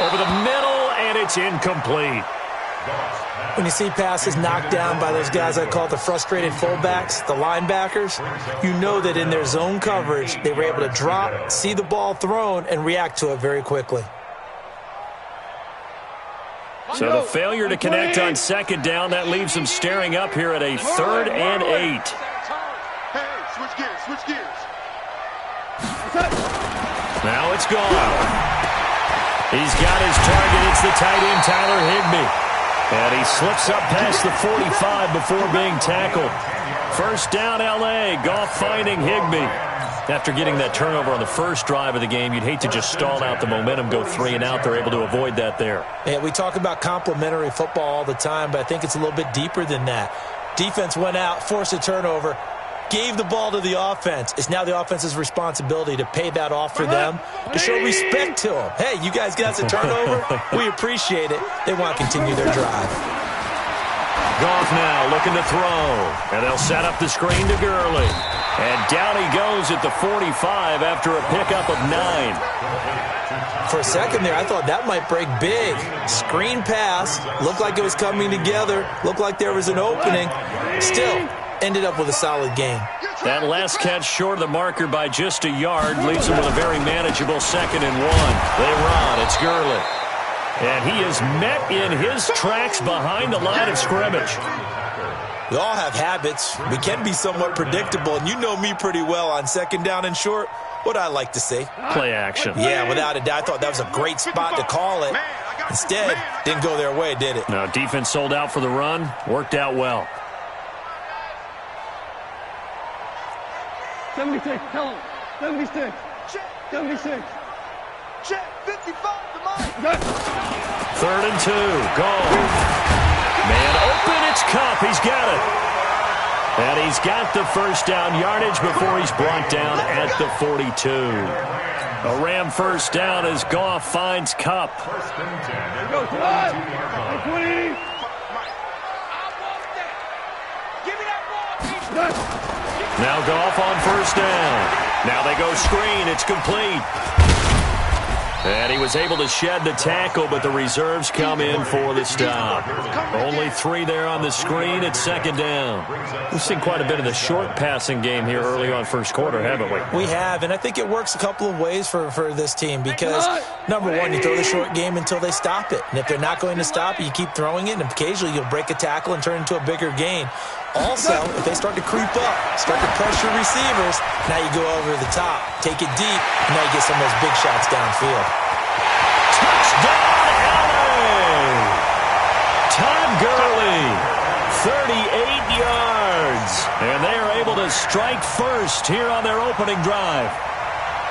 Over the middle, and it's incomplete. When you see passes knocked down by those guys I call the frustrated fullbacks, the linebackers, you know that in their zone coverage, they were able to drop, see the ball thrown, and react to it very quickly. So the failure to connect on 2nd down, that leaves them staring up here at a 3rd and 8. Hey, switch gears. Now it's gone. He's got his target. It's the tight end, Tyler Higbee. And he slips up past the 45 before being tackled. 1st down, L.A. Goff finding Higbee. After getting that turnover on the first drive of the game, you'd hate to just stall out the momentum, go 3 and out. They're able to avoid that there. Yeah, we talk about complementary football all the time, but I think it's a little bit deeper than that. Defense went out, forced a turnover, gave the ball to the offense. It's now the offense's responsibility to pay that off for them, to show respect to them. Hey, you guys got us a turnover? We appreciate it. They want to continue their drive. Goff now looking to throw. And they'll set up the screen to Gurley. And down he goes at the 45 after a pickup of 9. For a second there, I thought that might break big. Screen pass. Looked like it was coming together. Looked like there was an opening. Still, ended up with a solid game. That last catch short of the marker by just a yard leaves them with a very manageable 2nd and 1. They run. It's Gurley. And he is met in his tracks behind the line of scrimmage. We all have habits. We can be somewhat predictable, and you know me pretty well on second down and short. What I like to see. Play action. Yeah, without a doubt. I thought that was a great spot to call it. Instead, didn't go their way, did it? No, defense sold out for the run. Worked out well. 76, tell him. 76. 76. Check, 55 to mine. 3rd and 2. Go. Man open, it's Cup. He's got it. And he's got the first down yardage before he's brought down at the 42. A Ram first down as Goff finds Cup. First and 10. Go, 20. Now Goff on first down. Now they go screen. It's complete. And he was able to shed the tackle, but the reserves come in for the stop. Only 3 there on the screen at second down. We've seen quite a bit of the short passing game here early on first quarter, haven't we? We have, and I think it works a couple of ways for this team because, number one, you throw the short game until they stop it. And if they're not going to stop it, you keep throwing it, and occasionally you'll break a tackle and turn it into a bigger gain. Also, if they start to creep up, start to pressure receivers, now you go over the top, take it deep, and now you get some of those big shots downfield. Touchdown, LA! Todd Gurley, 38 yards. And they are able to strike first here on their opening drive.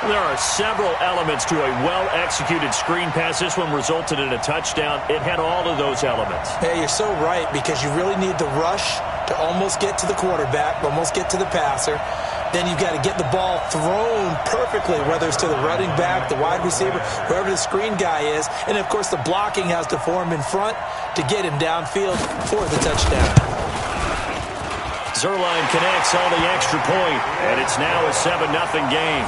There are several elements to a well-executed screen pass. This one resulted in a touchdown. It had all of those elements. Yeah, you're so right because you really need the rush to almost get to the quarterback, almost get to the passer. Then you've got to get the ball thrown perfectly, whether it's to the running back, the wide receiver, whoever the screen guy is. And, of course, the blocking has to form in front to get him downfield for the touchdown. Zerline connects on the extra point, and it's now a 7-0 game.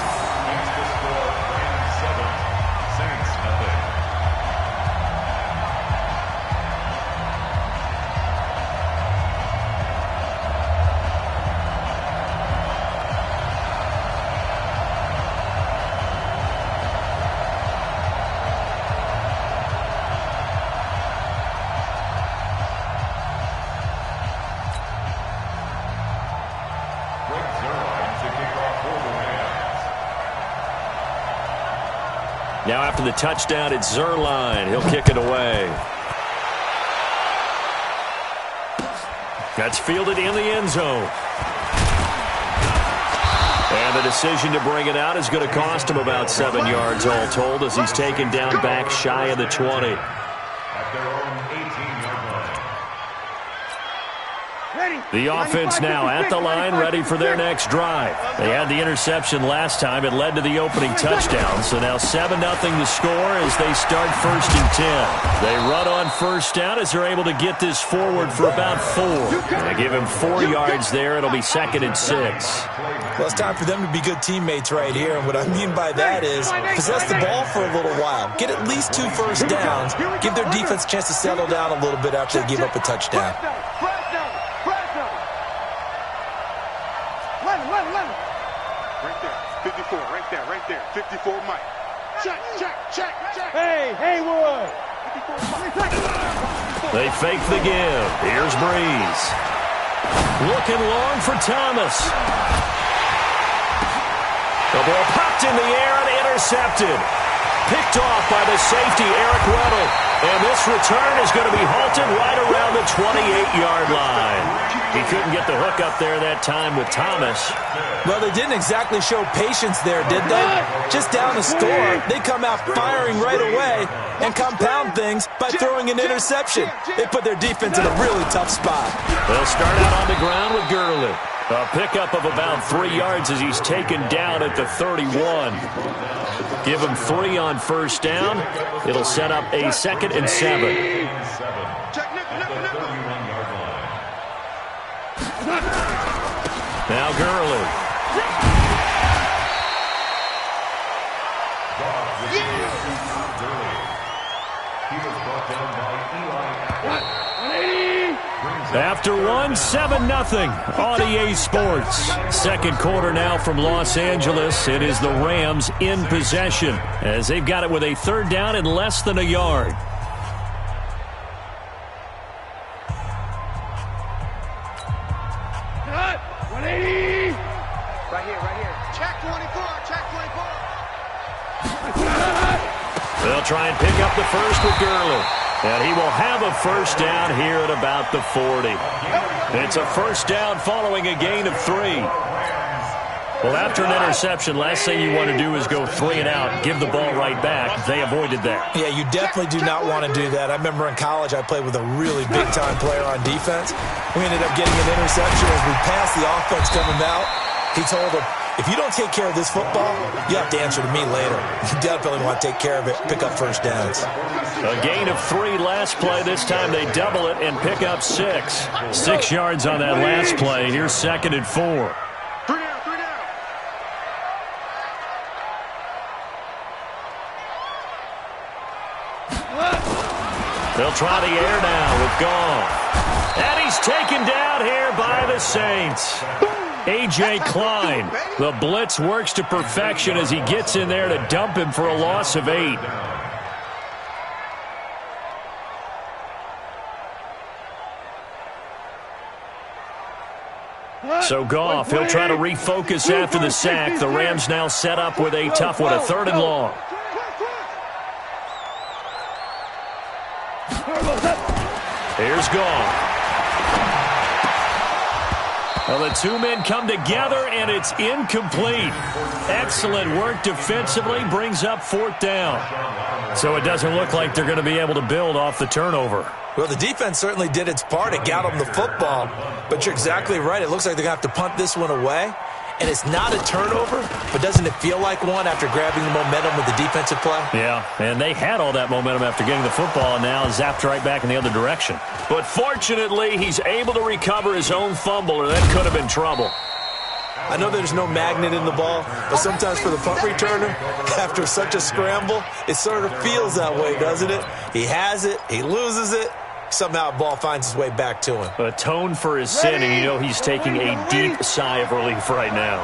Now after the touchdown, it's Zerline. He'll kick it away. That's fielded in the end zone. And the decision to bring it out is going to cost him about 7 yards all told as he's taken down back shy of the 20. At their own 18-yard line. The offense now at the line, ready for their next drive. They had the interception last time. It led to the opening touchdown. So now 7-0 the score as they start 1st and 10. They run on first down as they're able to get this forward for about 4. They give him 4 yards there. It'll be 2nd and 6. Well, it's time for them to be good teammates right here. And what I mean by that is possess the ball for a little while. Get at least 2 first downs. Give their defense a chance to settle down a little bit after they give up a touchdown. Right there. 54 Mike. Check. Hey, Haywood. They fake the give. Here's Breeze. Looking long for Thomas. The ball popped in the air and intercepted. Picked off by the safety, Eric Weddle. And this return is going to be halted right around the 28-yard line. He couldn't get the hook up there that time with Thomas. Well, they didn't exactly show patience there, did they? Just down the score, they come out firing right away and compound things by throwing an interception. They put their defense in a really tough spot. They'll start out on the ground with Gurley. A pickup of about 3 yards as he's taken down at the 31. Give him 3 on first down. It'll set up a 2nd and 7. Now Gurley. After 1, 7-0 on EA Sports. Second quarter now from Los Angeles. It is the Rams in possession as they've got it with a 3rd down and less than a yard. They'll try and pick up the first with Gurley. And he will have a first down here at about the 40. It's a first down following a gain of 3. Well, after an interception, last thing you want to do is go 3 and out, give the ball right back. They avoided that. Yeah, you definitely do not want to do that. I remember in college I played with a really big-time player on defense. We ended up getting an interception as we passed the offense coming out. He told him, if you don't take care of this football, you have to answer to me later. You definitely want to take care of it, pick up first downs. A gain of 3 last play. This time they double it and pick up 6. 6 yards on that last play. Here's 2nd and 4. They'll try the air now with Goff. And he's taken down here by the Saints. A.J. Klein. The blitz works to perfection as he gets in there to dump him for a loss of 8. So Goff, he'll try to refocus after the sack. The Rams now set up with a tough one, a 3rd and long. Here's Goff. Well, the 2 men come together, and it's incomplete. Excellent work defensively, brings up 4th down. So it doesn't look like they're going to be able to build off the turnover. Well, the defense certainly did its part. It got them the football. But you're exactly right. It looks like they're going to have to punt this one away. And it's not a turnover, but doesn't it feel like one after grabbing the momentum with the defensive play? Yeah, and they had all that momentum after getting the football and now zapped right back in the other direction. But fortunately, he's able to recover his own fumble, or that could have been trouble. I know there's no magnet in the ball, but sometimes for the punt returner, after such a scramble, it sort of feels that way, doesn't it? He has it, he loses it. Somehow the ball finds its way back to him. Atone for his sin, and you know he's taking a deep sigh of relief right now.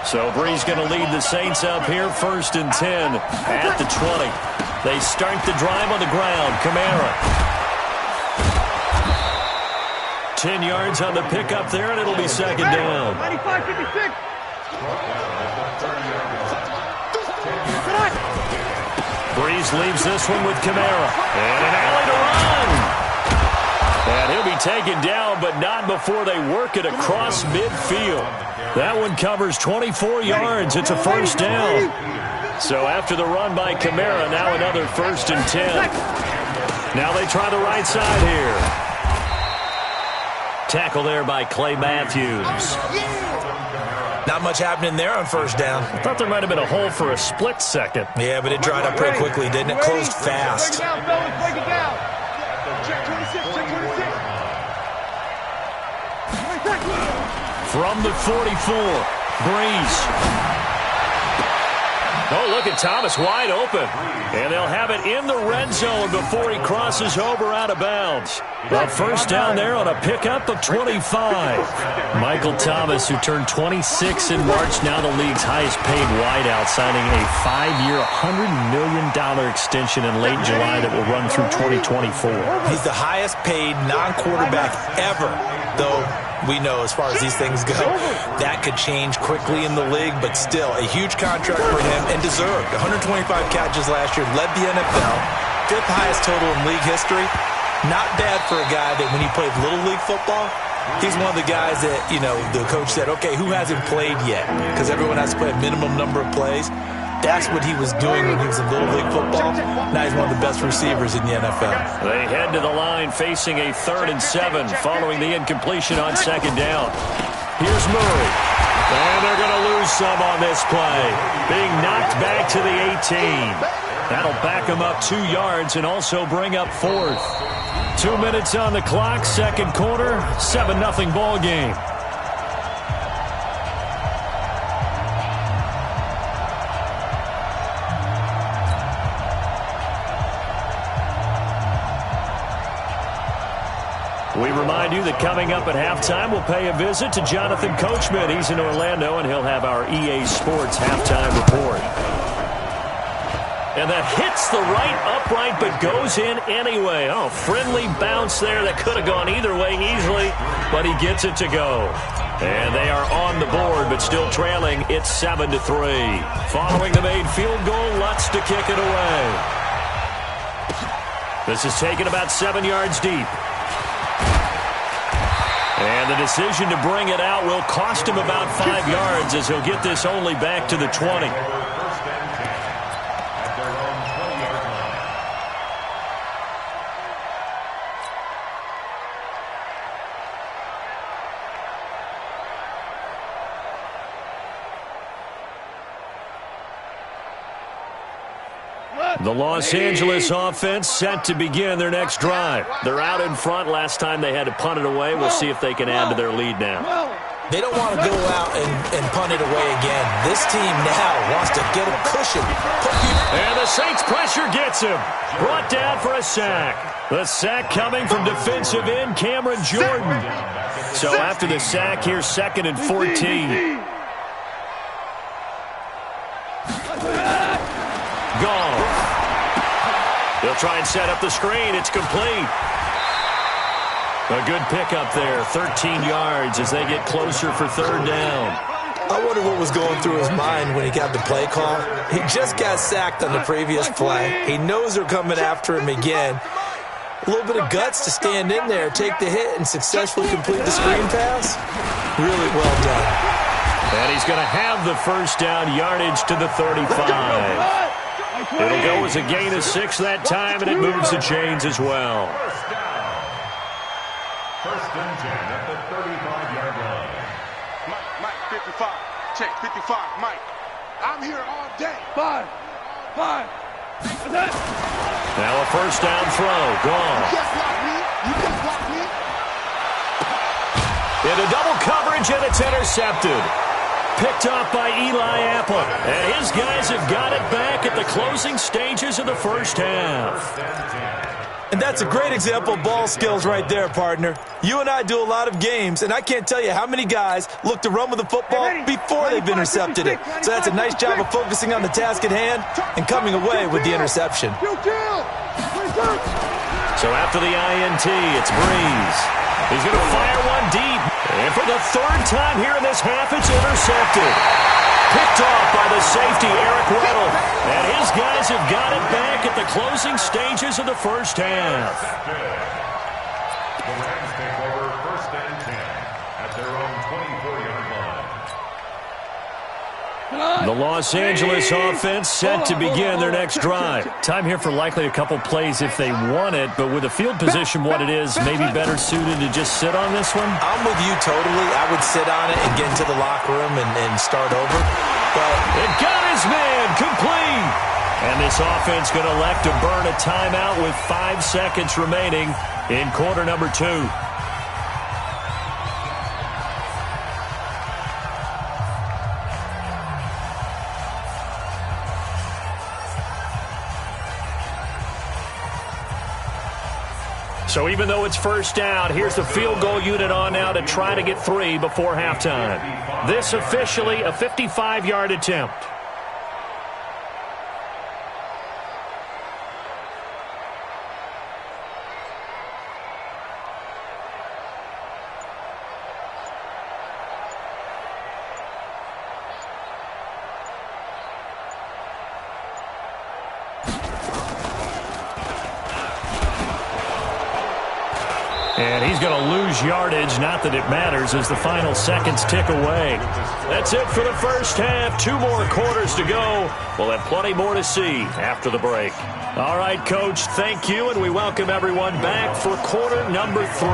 So Bree's going to lead the Saints up here, 1st and 10 at the 20. They start the drive on the ground. Kamara. 10 yards on the pickup there, and it'll be 2nd down. 95-56. Breeze leaves this one with Kamara. And an alley to run. And he'll be taken down, but not before they work it across midfield. That one covers 24 yards. It's a first down. So after the run by Kamara, now another 1st and 10. Now they try the right side here. Tackle there by Clay Matthews. Not much happening there on 1st down. I thought there might have been a hole for a split second. Yeah, but it dried up pretty quickly, didn't it? Closed fast. Break it down, break it down. Check 26, check 26. From the 44, Breeze. Oh, look at Thomas wide open. And they'll have it in the red zone before he crosses over out of bounds. A first down there on a pickup of 25. Michael Thomas, who turned 26 in March, now the league's highest paid wideout, signing a 5-year, $100 million extension in late July that will run through 2024. He's the highest paid non-quarterback ever, though we know as far as these things go, that could change quickly in the league, but still a huge contract for him and deserved. 125 catches last year, led the NFL, 5th highest total in league history. Not bad for a guy that when he played Little League football, he's one of the guys that, you know, the coach said, okay, who hasn't played yet? Because everyone has to play a minimum number of plays. That's what he was doing when he was in Little League football. Now he's one of the best receivers in the NFL. They head to the line facing a 3rd and 7 following the incompletion on 2nd down. Here's Murray. And they're going to lose some on this play. Being knocked back to the 18. That'll back them up 2 yards and also bring up 4th. 2 minutes on the clock, 2nd quarter, 7-0 ball game. We remind you that coming up at halftime, we'll pay a visit to Jonathan Coachman. He's in Orlando, and he'll have our EA Sports halftime report. And that hits the right upright, but goes in anyway. Oh, friendly bounce there that could have gone either way easily, but he gets it to go. And they are on the board, but still trailing. It's 7-3. Following the made field goal, Lutz to kick it away. This is taken about 7 yards deep. And the decision to bring it out will cost him about 5 yards as he'll get this only back to the 20. The Los Angeles offense set to begin their next drive. They're out in front. Last time they had to punt it away. We'll see if they can add to their lead now. They don't want to go out and punt it away again. This team now wants to get a cushion. And the Saints pressure gets him. Brought down for a sack. The sack coming from defensive end Cameron Jordan. So after the sack, here's 2nd and 14. Gone. They'll try and set up the screen. It's complete. A good pickup there. 13 yards as they get closer for 3rd down. I wonder what was going through his mind when he got the play call. He just got sacked on the previous play. He knows they're coming after him again. A little bit of guts to stand in there, take the hit, and successfully complete the screen pass. Really well done. And he's going to have the 1st down yardage to the 35. It'll go as a gain of 6 that time, and it moves the chains as well. 1st and 10 at the 35-yard line. Mike, 55. Check, 55. Mike, I'm here all day. 5. Now a 1st down throw. Gone. You can't block me. You can't block me. Into double coverage, and it's intercepted. Picked off by Eli Apple. And his guys have got it back at the closing stages of the 1st half. And that's a great example of ball skills right there, partner. You and I do a lot of games, and I can't tell you how many guys look to run with the football before they've intercepted it. So that's a nice job of focusing on the task at hand and coming away with the interception. So after the INT, it's Breeze. He's going to fire one deep. And for the 3rd time here in this half, it's intercepted. Picked off by the safety, Eric Weddle. And his guys have got it back at the closing stages of the 1st half. The Rams take over 1st and 10 at their own 24-yard line. The Los Angeles offense set to begin their next drive. Time here for likely a couple plays if they want it, but with the field position what it is, maybe better suited to just sit on this one? I'm with you totally. I would sit on it and get into the locker room and start over. But it got his man complete. And this offense going to elect to burn a timeout with 5 seconds remaining in quarter number 2. So even though it's 1st down, here's the field goal unit on now to try to get 3 before halftime. This officially a 55-yard attempt. And he's going to lose yardage, not that it matters, as the final seconds tick away. That's it for the 1st half. 2 more quarters to go. We'll have plenty more to see after the break. All right, Coach, thank you, and we welcome everyone back for quarter number 3.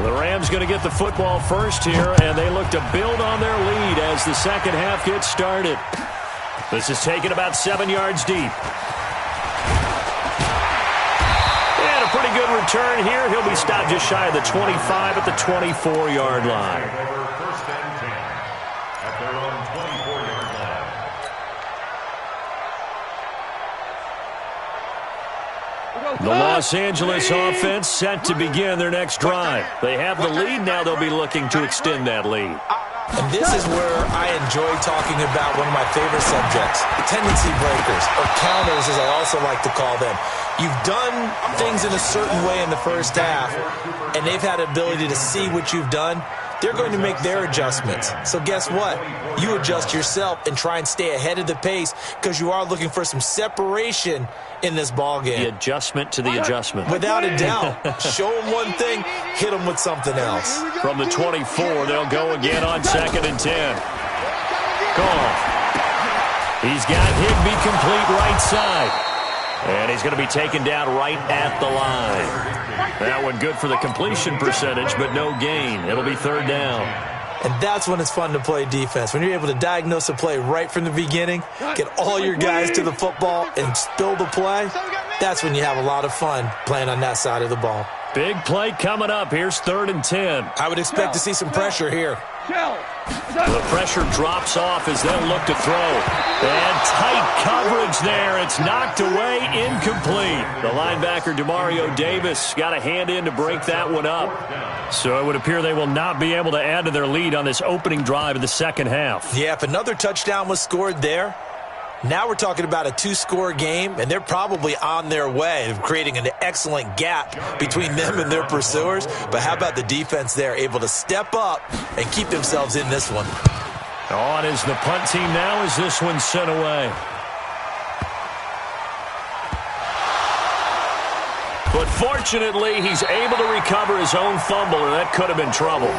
The Rams going to get the football first here, and they look to build on their lead as the 2nd half gets started. This is taken about 7 yards deep. And a pretty good return here. He'll be stopped just shy of the 25 at the 24-yard line. 1st and 10 at their own 24-yard line. The Los Angeles offense set to begin their next drive. They have the lead now. They'll be looking to extend that lead. And this is where I enjoy talking about one of my favorite subjects, tendency breakers, or counters as I also like to call them. You've done things in a certain way in the 1st half, and they've had the ability to see what you've done they're going to make their adjustments. So guess what? You adjust yourself and try and stay ahead of the pace because you are looking for some separation in this ball game. The adjustment to the adjustment. Without a doubt. Show them one thing, hit them with something else. From the 24, they'll go again on 2nd and 10. Goff. He's got Higbee complete right side. And he's going to be taken down right at the line. That one good for the completion percentage, but no gain. It'll be 3rd down. And that's when it's fun to play defense. When you're able to diagnose a play right from the beginning, get all your guys to the football and spill the play, that's when you have a lot of fun playing on that side of the ball. Big play coming up. Here's 3rd and 10. I would expect to see some pressure here. The pressure drops off as they'll look to throw. And tight coverage there. It's knocked away, incomplete. The linebacker, Demario Davis, got a hand in to break that one up. So it would appear they will not be able to add to their lead on this opening drive of the second half. Yeah, if another touchdown was scored there, now we're talking about a 2-score game, and they're probably on their way of creating an excellent gap between them and their pursuers. But how about the defense there, able to step up and keep themselves in this one? On is the punt team now as this one's sent away. But fortunately, he's able to recover his own fumble, or that could have been trouble.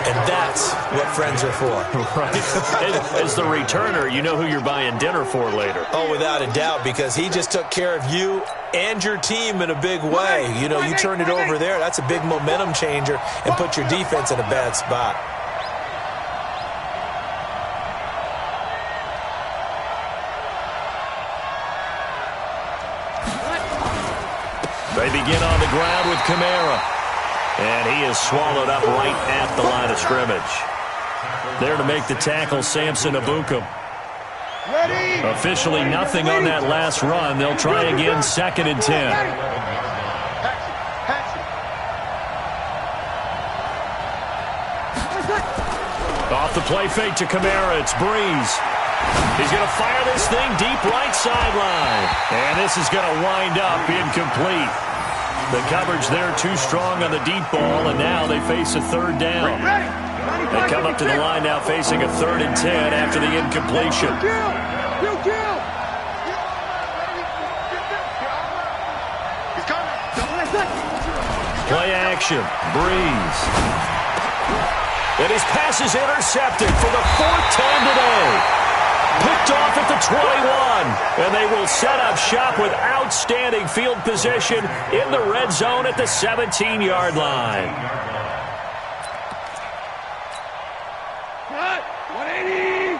And that's what friends are for. Right. As the returner, you know who you're buying dinner for later. Oh, without a doubt, because he just took care of you and your team in a big way. You know, you turn it over there, that's a big momentum changer and put your defense in a bad spot. They begin on the ground with Kamara. And he is swallowed up right at the line of scrimmage. There to make the tackle, Samson Abukum. Officially nothing on that last run. They'll try again, 2nd and 10. Off the play fake to Kamara, it's Breeze. He's going to fire this thing deep right sideline. And this is going to wind up incomplete. The coverage there too strong on the deep ball, and now they face a 3rd down. They come up to the line now facing a 3rd and 10 after the incompletion. Play action, Breeze. And his pass is intercepted for the 4th time today. Picked off at the 21, and they will set up shop with outstanding field position in the red zone at the 17-yard line. 180.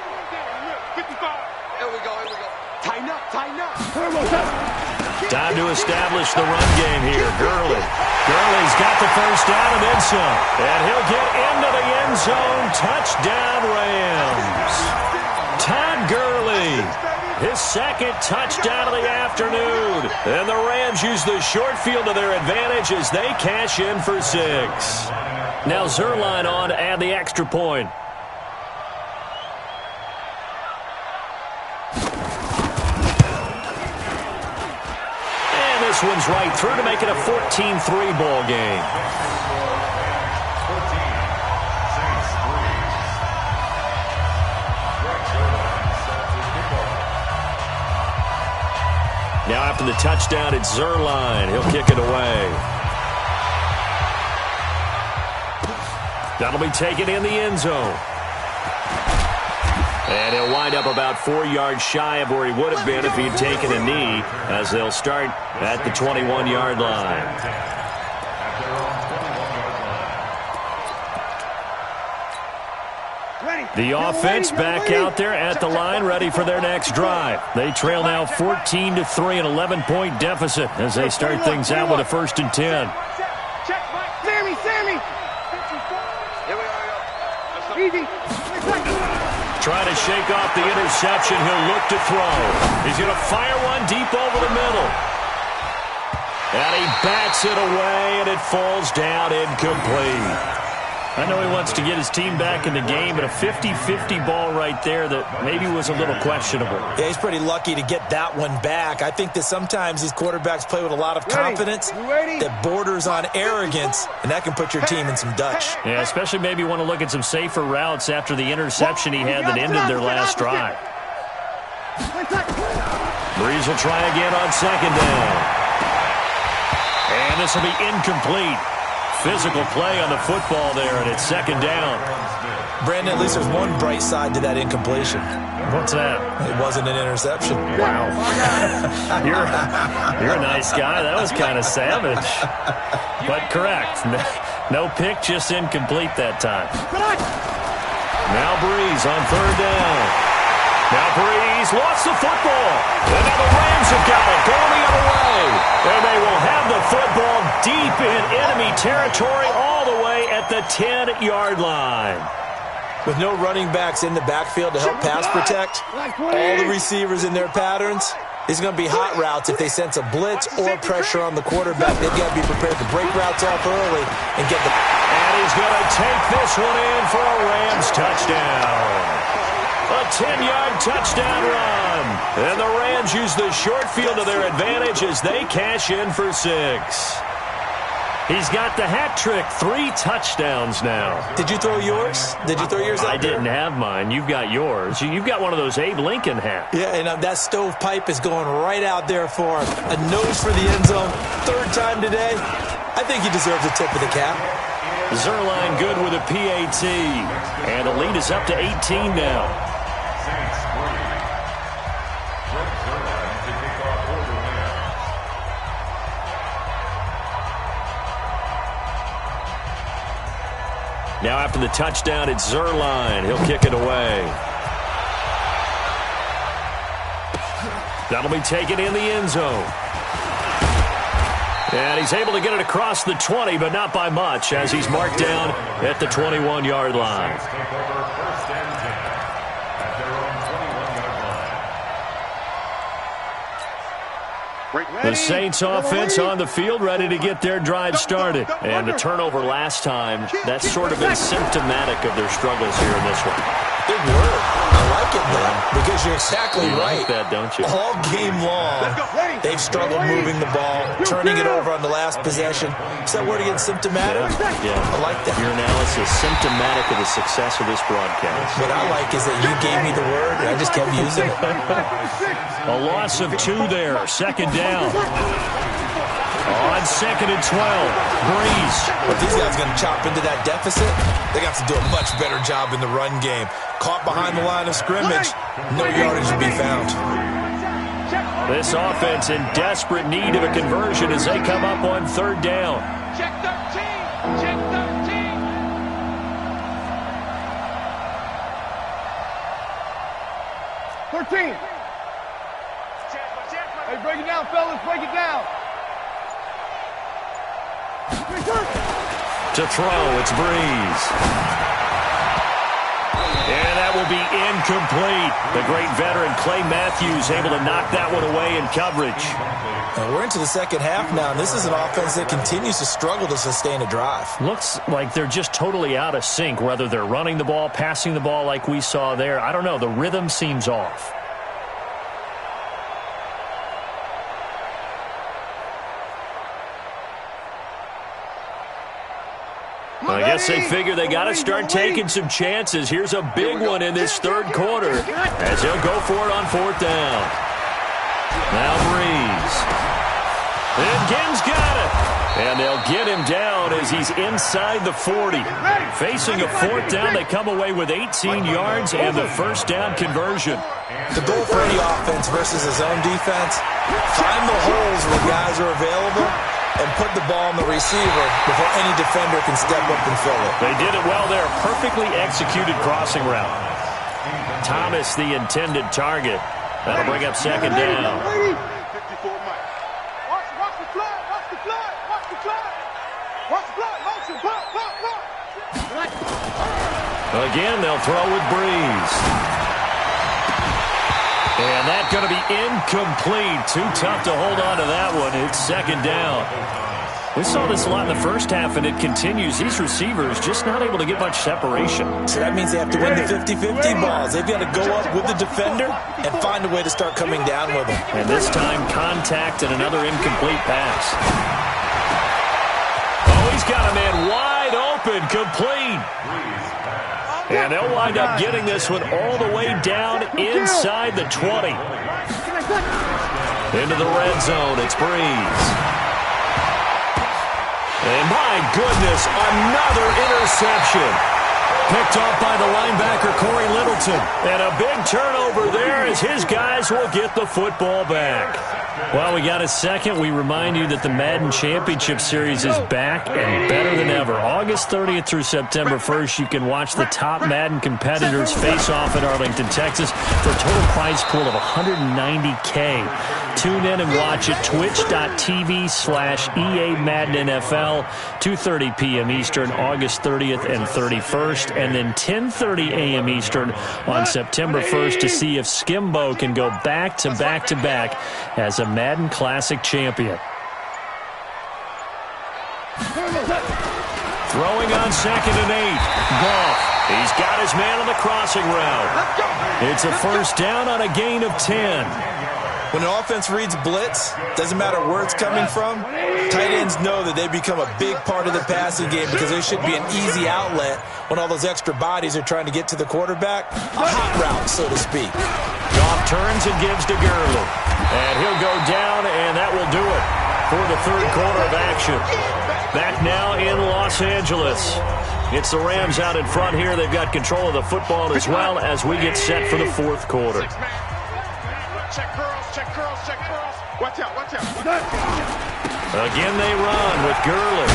55. Here we go. Tighten up. Time to establish the run game here. Gurley's got the 1st down and then some. And he'll get into the end zone. Touchdown, Rams. Todd Gurley, his 2nd touchdown of the afternoon. And the Rams use the short field to their advantage as they cash in for 6. Now Zerline on to add the extra point. And this one's right through to make it a 14-3 ball game. Now after the touchdown, it's Zerline. He'll kick it away. That'll be taken in the end zone. And he'll wind up about 4 yards shy of where he would have been if he had taken a knee, as they'll start at the 21-yard line. The offense back out there at the line, ready for their next drive. They trail now 14-3, an 11-point deficit as they start things out with a 1st and 10. Sammy. Here we are. Easy. Trying to shake off the interception. He'll look to throw. He's going to fire one deep over the middle. And he bats it away, and it falls down incomplete. I know he wants to get his team back in the game, but a 50-50 ball right there that maybe was a little questionable. Yeah, he's pretty lucky to get that one back. I think that sometimes these quarterbacks play with a lot of confidence that borders on arrogance, and that can put your team in some Dutch. Yeah, especially maybe want to look at some safer routes after the interception he had that ended their last drive. Breeze will try again on second down. And this will be incomplete. Physical play on the football there, and it's second down. Brandon, at least there's one bright side to that incompletion. What's that? It wasn't an interception. Wow. You're a nice guy. That was kind of savage. But correct. No pick, just incomplete that time. Now Breeze on third down. Now Breeze lost the football. And now the Rams have got it going the other way. And they will have the football deep in enemy territory all the way at the 10-yard line. With no running backs in the backfield to help pass protect, all the receivers in their patterns, it's going to be hot routes if they sense a blitz or pressure on the quarterback. They've got to be prepared to break routes off early and get the... And he's going to take this one in for a Rams touchdown. A 10-yard touchdown run. And the Rams use the short field to their advantage as they cash in for 6. He's got the hat trick, 3 touchdowns now. Did you throw yours? Did you throw yours out I didn't have mine. You've got yours. You've got one of those Abe Lincoln hats. Yeah, and that stovepipe is going right out there for him. A nose for the end zone. 3rd time today. I think he deserves a tip of the cap. Zerline good with a PAT. And the lead is up to 18 now. Now after the touchdown, it's Zerline. He'll kick it away. That'll be taken in the end zone. And he's able to get it across the 20, but not by much, as he's marked down at the 21-yard line. The Saints offense on the field, ready to get their drive started. And the turnover last time, that's sort of been symptomatic of their struggles here in this one. Big word. I like it, man, because you're exactly right. You like that, don't you? All game long, they've struggled moving the ball, turning it over on the last possession. Is that word again, symptomatic? Yeah. I like that. Your analysis, symptomatic of the success of this broadcast. What I like is that you gave me the word, and I just kept using it. A loss of 2 there, second down. On second and 12, Breeze. If these guys are going to chop into that deficit, they got to do a much better job in the run game. Caught behind the line of scrimmage, no yardage to be found. This offense in desperate need of a conversion as they come up on third down. Check 13. Check 13. Hey, break it down, fellas. Break it down. To throw, it's Breeze. And that will be incomplete. The great veteran Clay Matthews able to knock that one away in coverage. We're into the second half now, and this is an offense that continues to struggle to sustain a drive. Looks like they're just totally out of sync, whether they're running the ball, passing the ball like we saw there. I don't know. The rhythm seems off. I guess they figure they got to start taking some chances. Here's a big one in this third quarter as he'll go for it on 4th down. Now Breeze. And Gibbs got it. And they'll get him down as he's inside the 40. Facing a 4th down, they come away with 18 yards and the first down conversion. The goal for any offense versus a zone defense, find the holes where guys are available and put the ball on the receiver before any defender can step up and fill it. They did it well there. Perfectly executed crossing route. Thomas, the intended target. That'll bring up second down. Watch the flag. Watch the flag. Watch the flag. Watch the flag. Motion. Block. Again, they'll throw with Breeze. And that's going to be incomplete. Too tough to hold on to that one. It's second down. We saw this a lot in the first half, and it continues. These receivers just not able to get much separation. So that means they have to win the 50-50 balls. They've got to go up with the defender and find a way to start coming down with them. And this time, contact and another incomplete pass. Oh, he's got a man wide open, complete. And they'll wind up getting this one all the way down inside the 20. Into the red zone, it's Breeze. And my goodness, another interception. Picked off by the linebacker, Corey Littleton. And a big turnover there as his guys will get the football back. While we got a second, we remind you that the Madden Championship Series is back and better than ever. August 30th through September 1st, you can watch the top Madden competitors face off at Arlington, Texas for a total prize pool of $190K. Tune in and watch it, twitch.tv/EA Madden NFL, 2:30 p.m. Eastern, August 30th and 31st, and then 10:30 a.m. Eastern on September 1st to see if Skimbo can go back-to-back-to-back as a Madden Classic champion. Throwing on 2nd and 8. Goff. He's got his man on the crossing route. It's a first down on a gain of 10. When an offense reads blitz, doesn't matter where it's coming from, tight ends know that they become a big part of the passing game because there should be an easy outlet when all those extra bodies are trying to get to the quarterback. A hot route, so to speak. Goff turns and gives to Gurley. And he'll go down, and that will do it for the third quarter of action. Back now in Los Angeles. It's the Rams out in front here. They've got control of the football as well as we get set for the fourth quarter. Check girls, check girls, check girls. Watch out, watch out. Again they run with Gurley.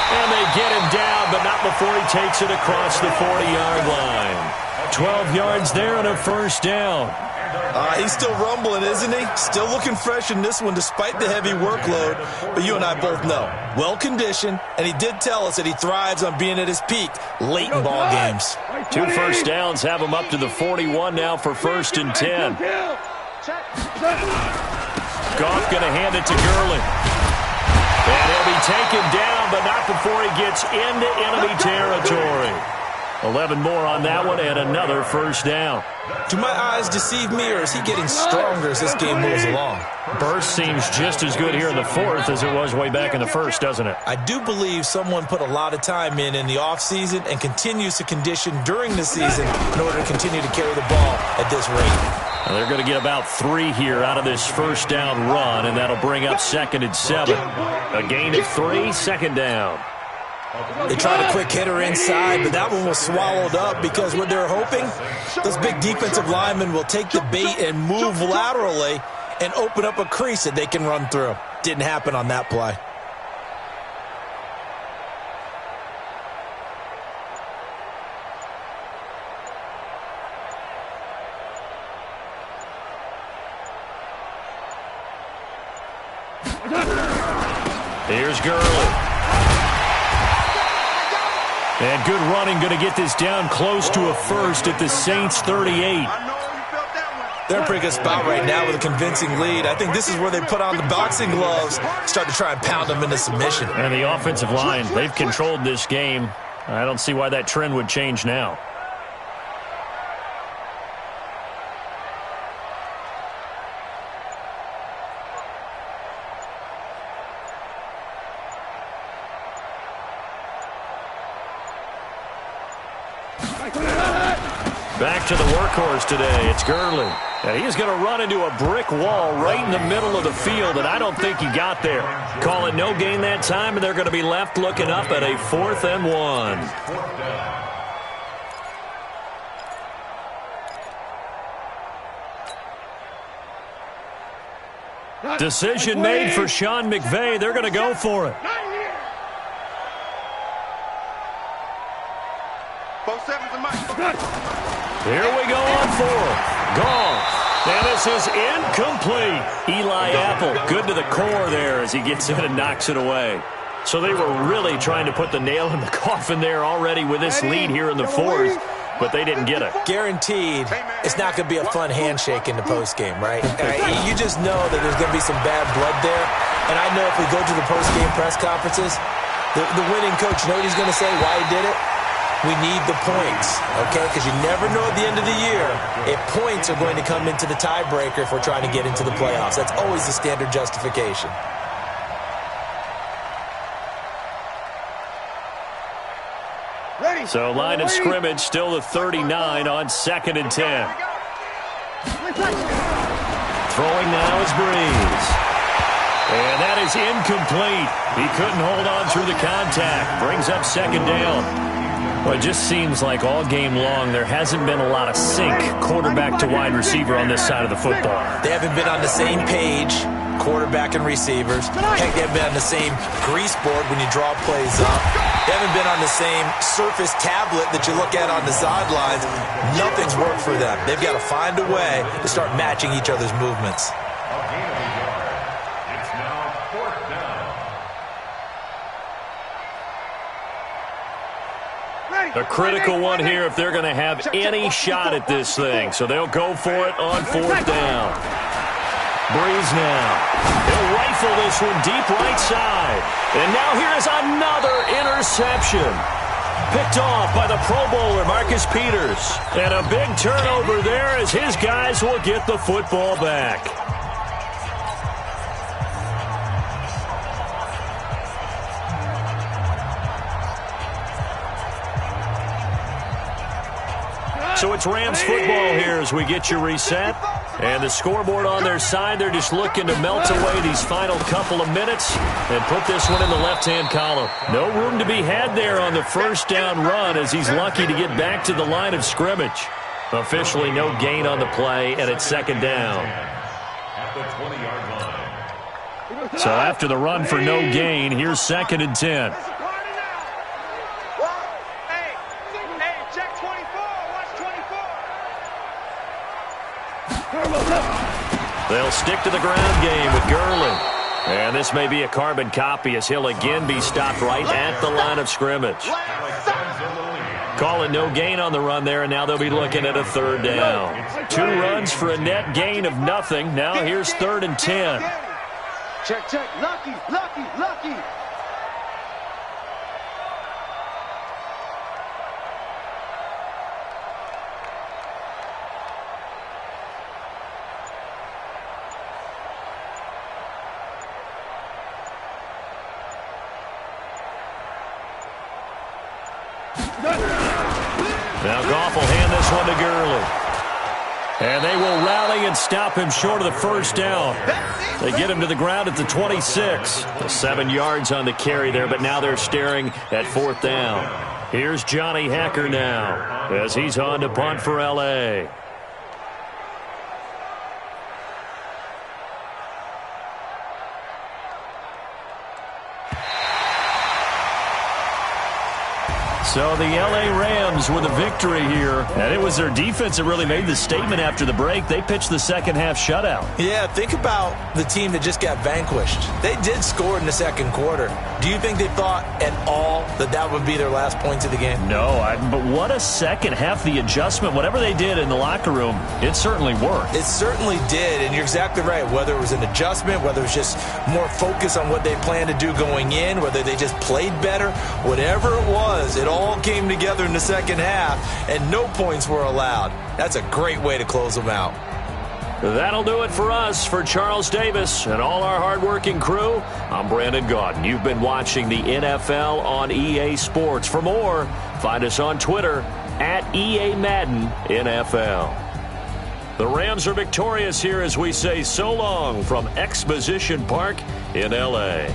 And they get him down, but not before he takes it across the 40-yard line. 12 yards there and a first down. He's still rumbling, isn't he? Still looking fresh in this one despite the heavy workload. But you and I both know, well-conditioned, and he did tell us that he thrives on being at his peak late in ball games. 2 first downs have him up to the 41 now for 1st and 10. Goff going to hand it to Gurley. And he'll be taken down, but not before he gets into enemy territory. 11 more on that one and another first down. Do my eyes deceive me, or is he getting stronger as this game moves along? Burst seems just as good here in the fourth as it was way back in the first, doesn't it? I do believe someone put a lot of time in the offseason and continues to condition during the season in order to continue to carry the ball at this rate. And they're going to get about 3 here out of this first down run, and that'll bring up 2nd and 7. A gain of 3, 2nd down. They tried a quick hitter inside, but that one was swallowed up because what they're hoping, those big defensive linemen will take the bait and move laterally and open up a crease that they can run through. Didn't happen on that play. Here's Gurley. And good running, going to get this down close to a first at the Saints 38. They're in a pretty good spot right now with a convincing lead. I think this is where they put on the boxing gloves, start to try and pound them into submission. And the offensive line, they've controlled this game. I don't see why that trend would change now. Back to the workhorse today. It's Gurley. And he's going to run into a brick wall right in the middle of the field, and I don't think he got there. Call it no gain that time, and they're going to be left looking up at a 4th and 1. Decision made for Sean McVay. They're going to go for it. Here we go on 4th. Goff. And this is incomplete. Eli Apple, good to the core there as he gets in and knocks it away. So they were really trying to put the nail in the coffin there already with this lead here in the 4th, but they didn't get it. Guaranteed, it's not going to be a fun handshake in the postgame, right? You just know that there's going to be some bad blood there. And I know if we go to the post-game press conferences, the winning coach, you know what he's going to say, why he did it? We need the points, okay? Because you never know at the end of the year if points are going to come into the tiebreaker if we're trying to get into the playoffs. That's always the standard justification. So line of scrimmage still the 39 on 2nd and 10. Throwing now is Breeze. And that is incomplete. He couldn't hold on through the contact. Brings up 2nd down. Well, it just seems like all game long there hasn't been a lot of sync quarterback to wide receiver on this side of the football. They haven't been on the same page, quarterback and receivers. Heck, they haven't been on the same grease board when you draw plays up. They haven't been on the same Surface tablet that you look at on the sidelines. Nothing's worked for them. They've got to find a way to start matching each other's movements. It's now 4th down. A critical one here if they're going to have any shot at this thing. So they'll go for it on 4th down. Breeze now. He'll rifle this one deep right side. And now here is another interception. Picked off by the Pro Bowler, Marcus Peters. And a big turnover there as his guys will get the football back. So it's Rams football here as we get you reset. And the scoreboard on their side, they're just looking to melt away these final couple of minutes and put this one in the left-hand column. No room to be had there on the 1st down run as he's lucky to get back to the line of scrimmage. Officially no gain on the play, and it's 2nd down. At the 20-yard line. So after the run for no gain, here's 2nd and 10. They'll stick to the ground game with Gurley. And this may be a carbon copy as he'll again be stopped right at the line of scrimmage. Calling no gain on the run there, and now they'll be looking at a 3rd down. 2 runs for a net gain of nothing. Now here's 3rd and 10. Check, check. Lucky, lucky, lucky. Now Goff will hand this one to Gurley. And they will rally and stop him short of the 1st down. They get him to the ground at the 26. 7 yards on the carry there, but now they're staring at 4th down. Here's Johnny Hacker now as he's on to punt for L.A. So the L.A. Rams with a victory here. And it was their defense that really made the statement after the break. They pitched the second-half shutout. Yeah, think about the team that just got vanquished. They did score in the 2nd quarter. Do you think they thought at all that that would be their last points of the game? No, but what a second half. The adjustment, whatever they did in the locker room, it certainly worked. It certainly did, and you're exactly right. Whether it was an adjustment, whether it was just more focus on what they planned to do going in, whether they just played better, whatever it was, it all came together in the 2nd half, and no points were allowed. That's a great way to close them out. That'll do it for us. For Charles Davis and all our hardworking crew, I'm Brandon Gaudin. You've been watching the NFL on EA Sports. For more, find us on Twitter at EA Madden NFL. The Rams are victorious here as we say so long from Exposition Park in L.A.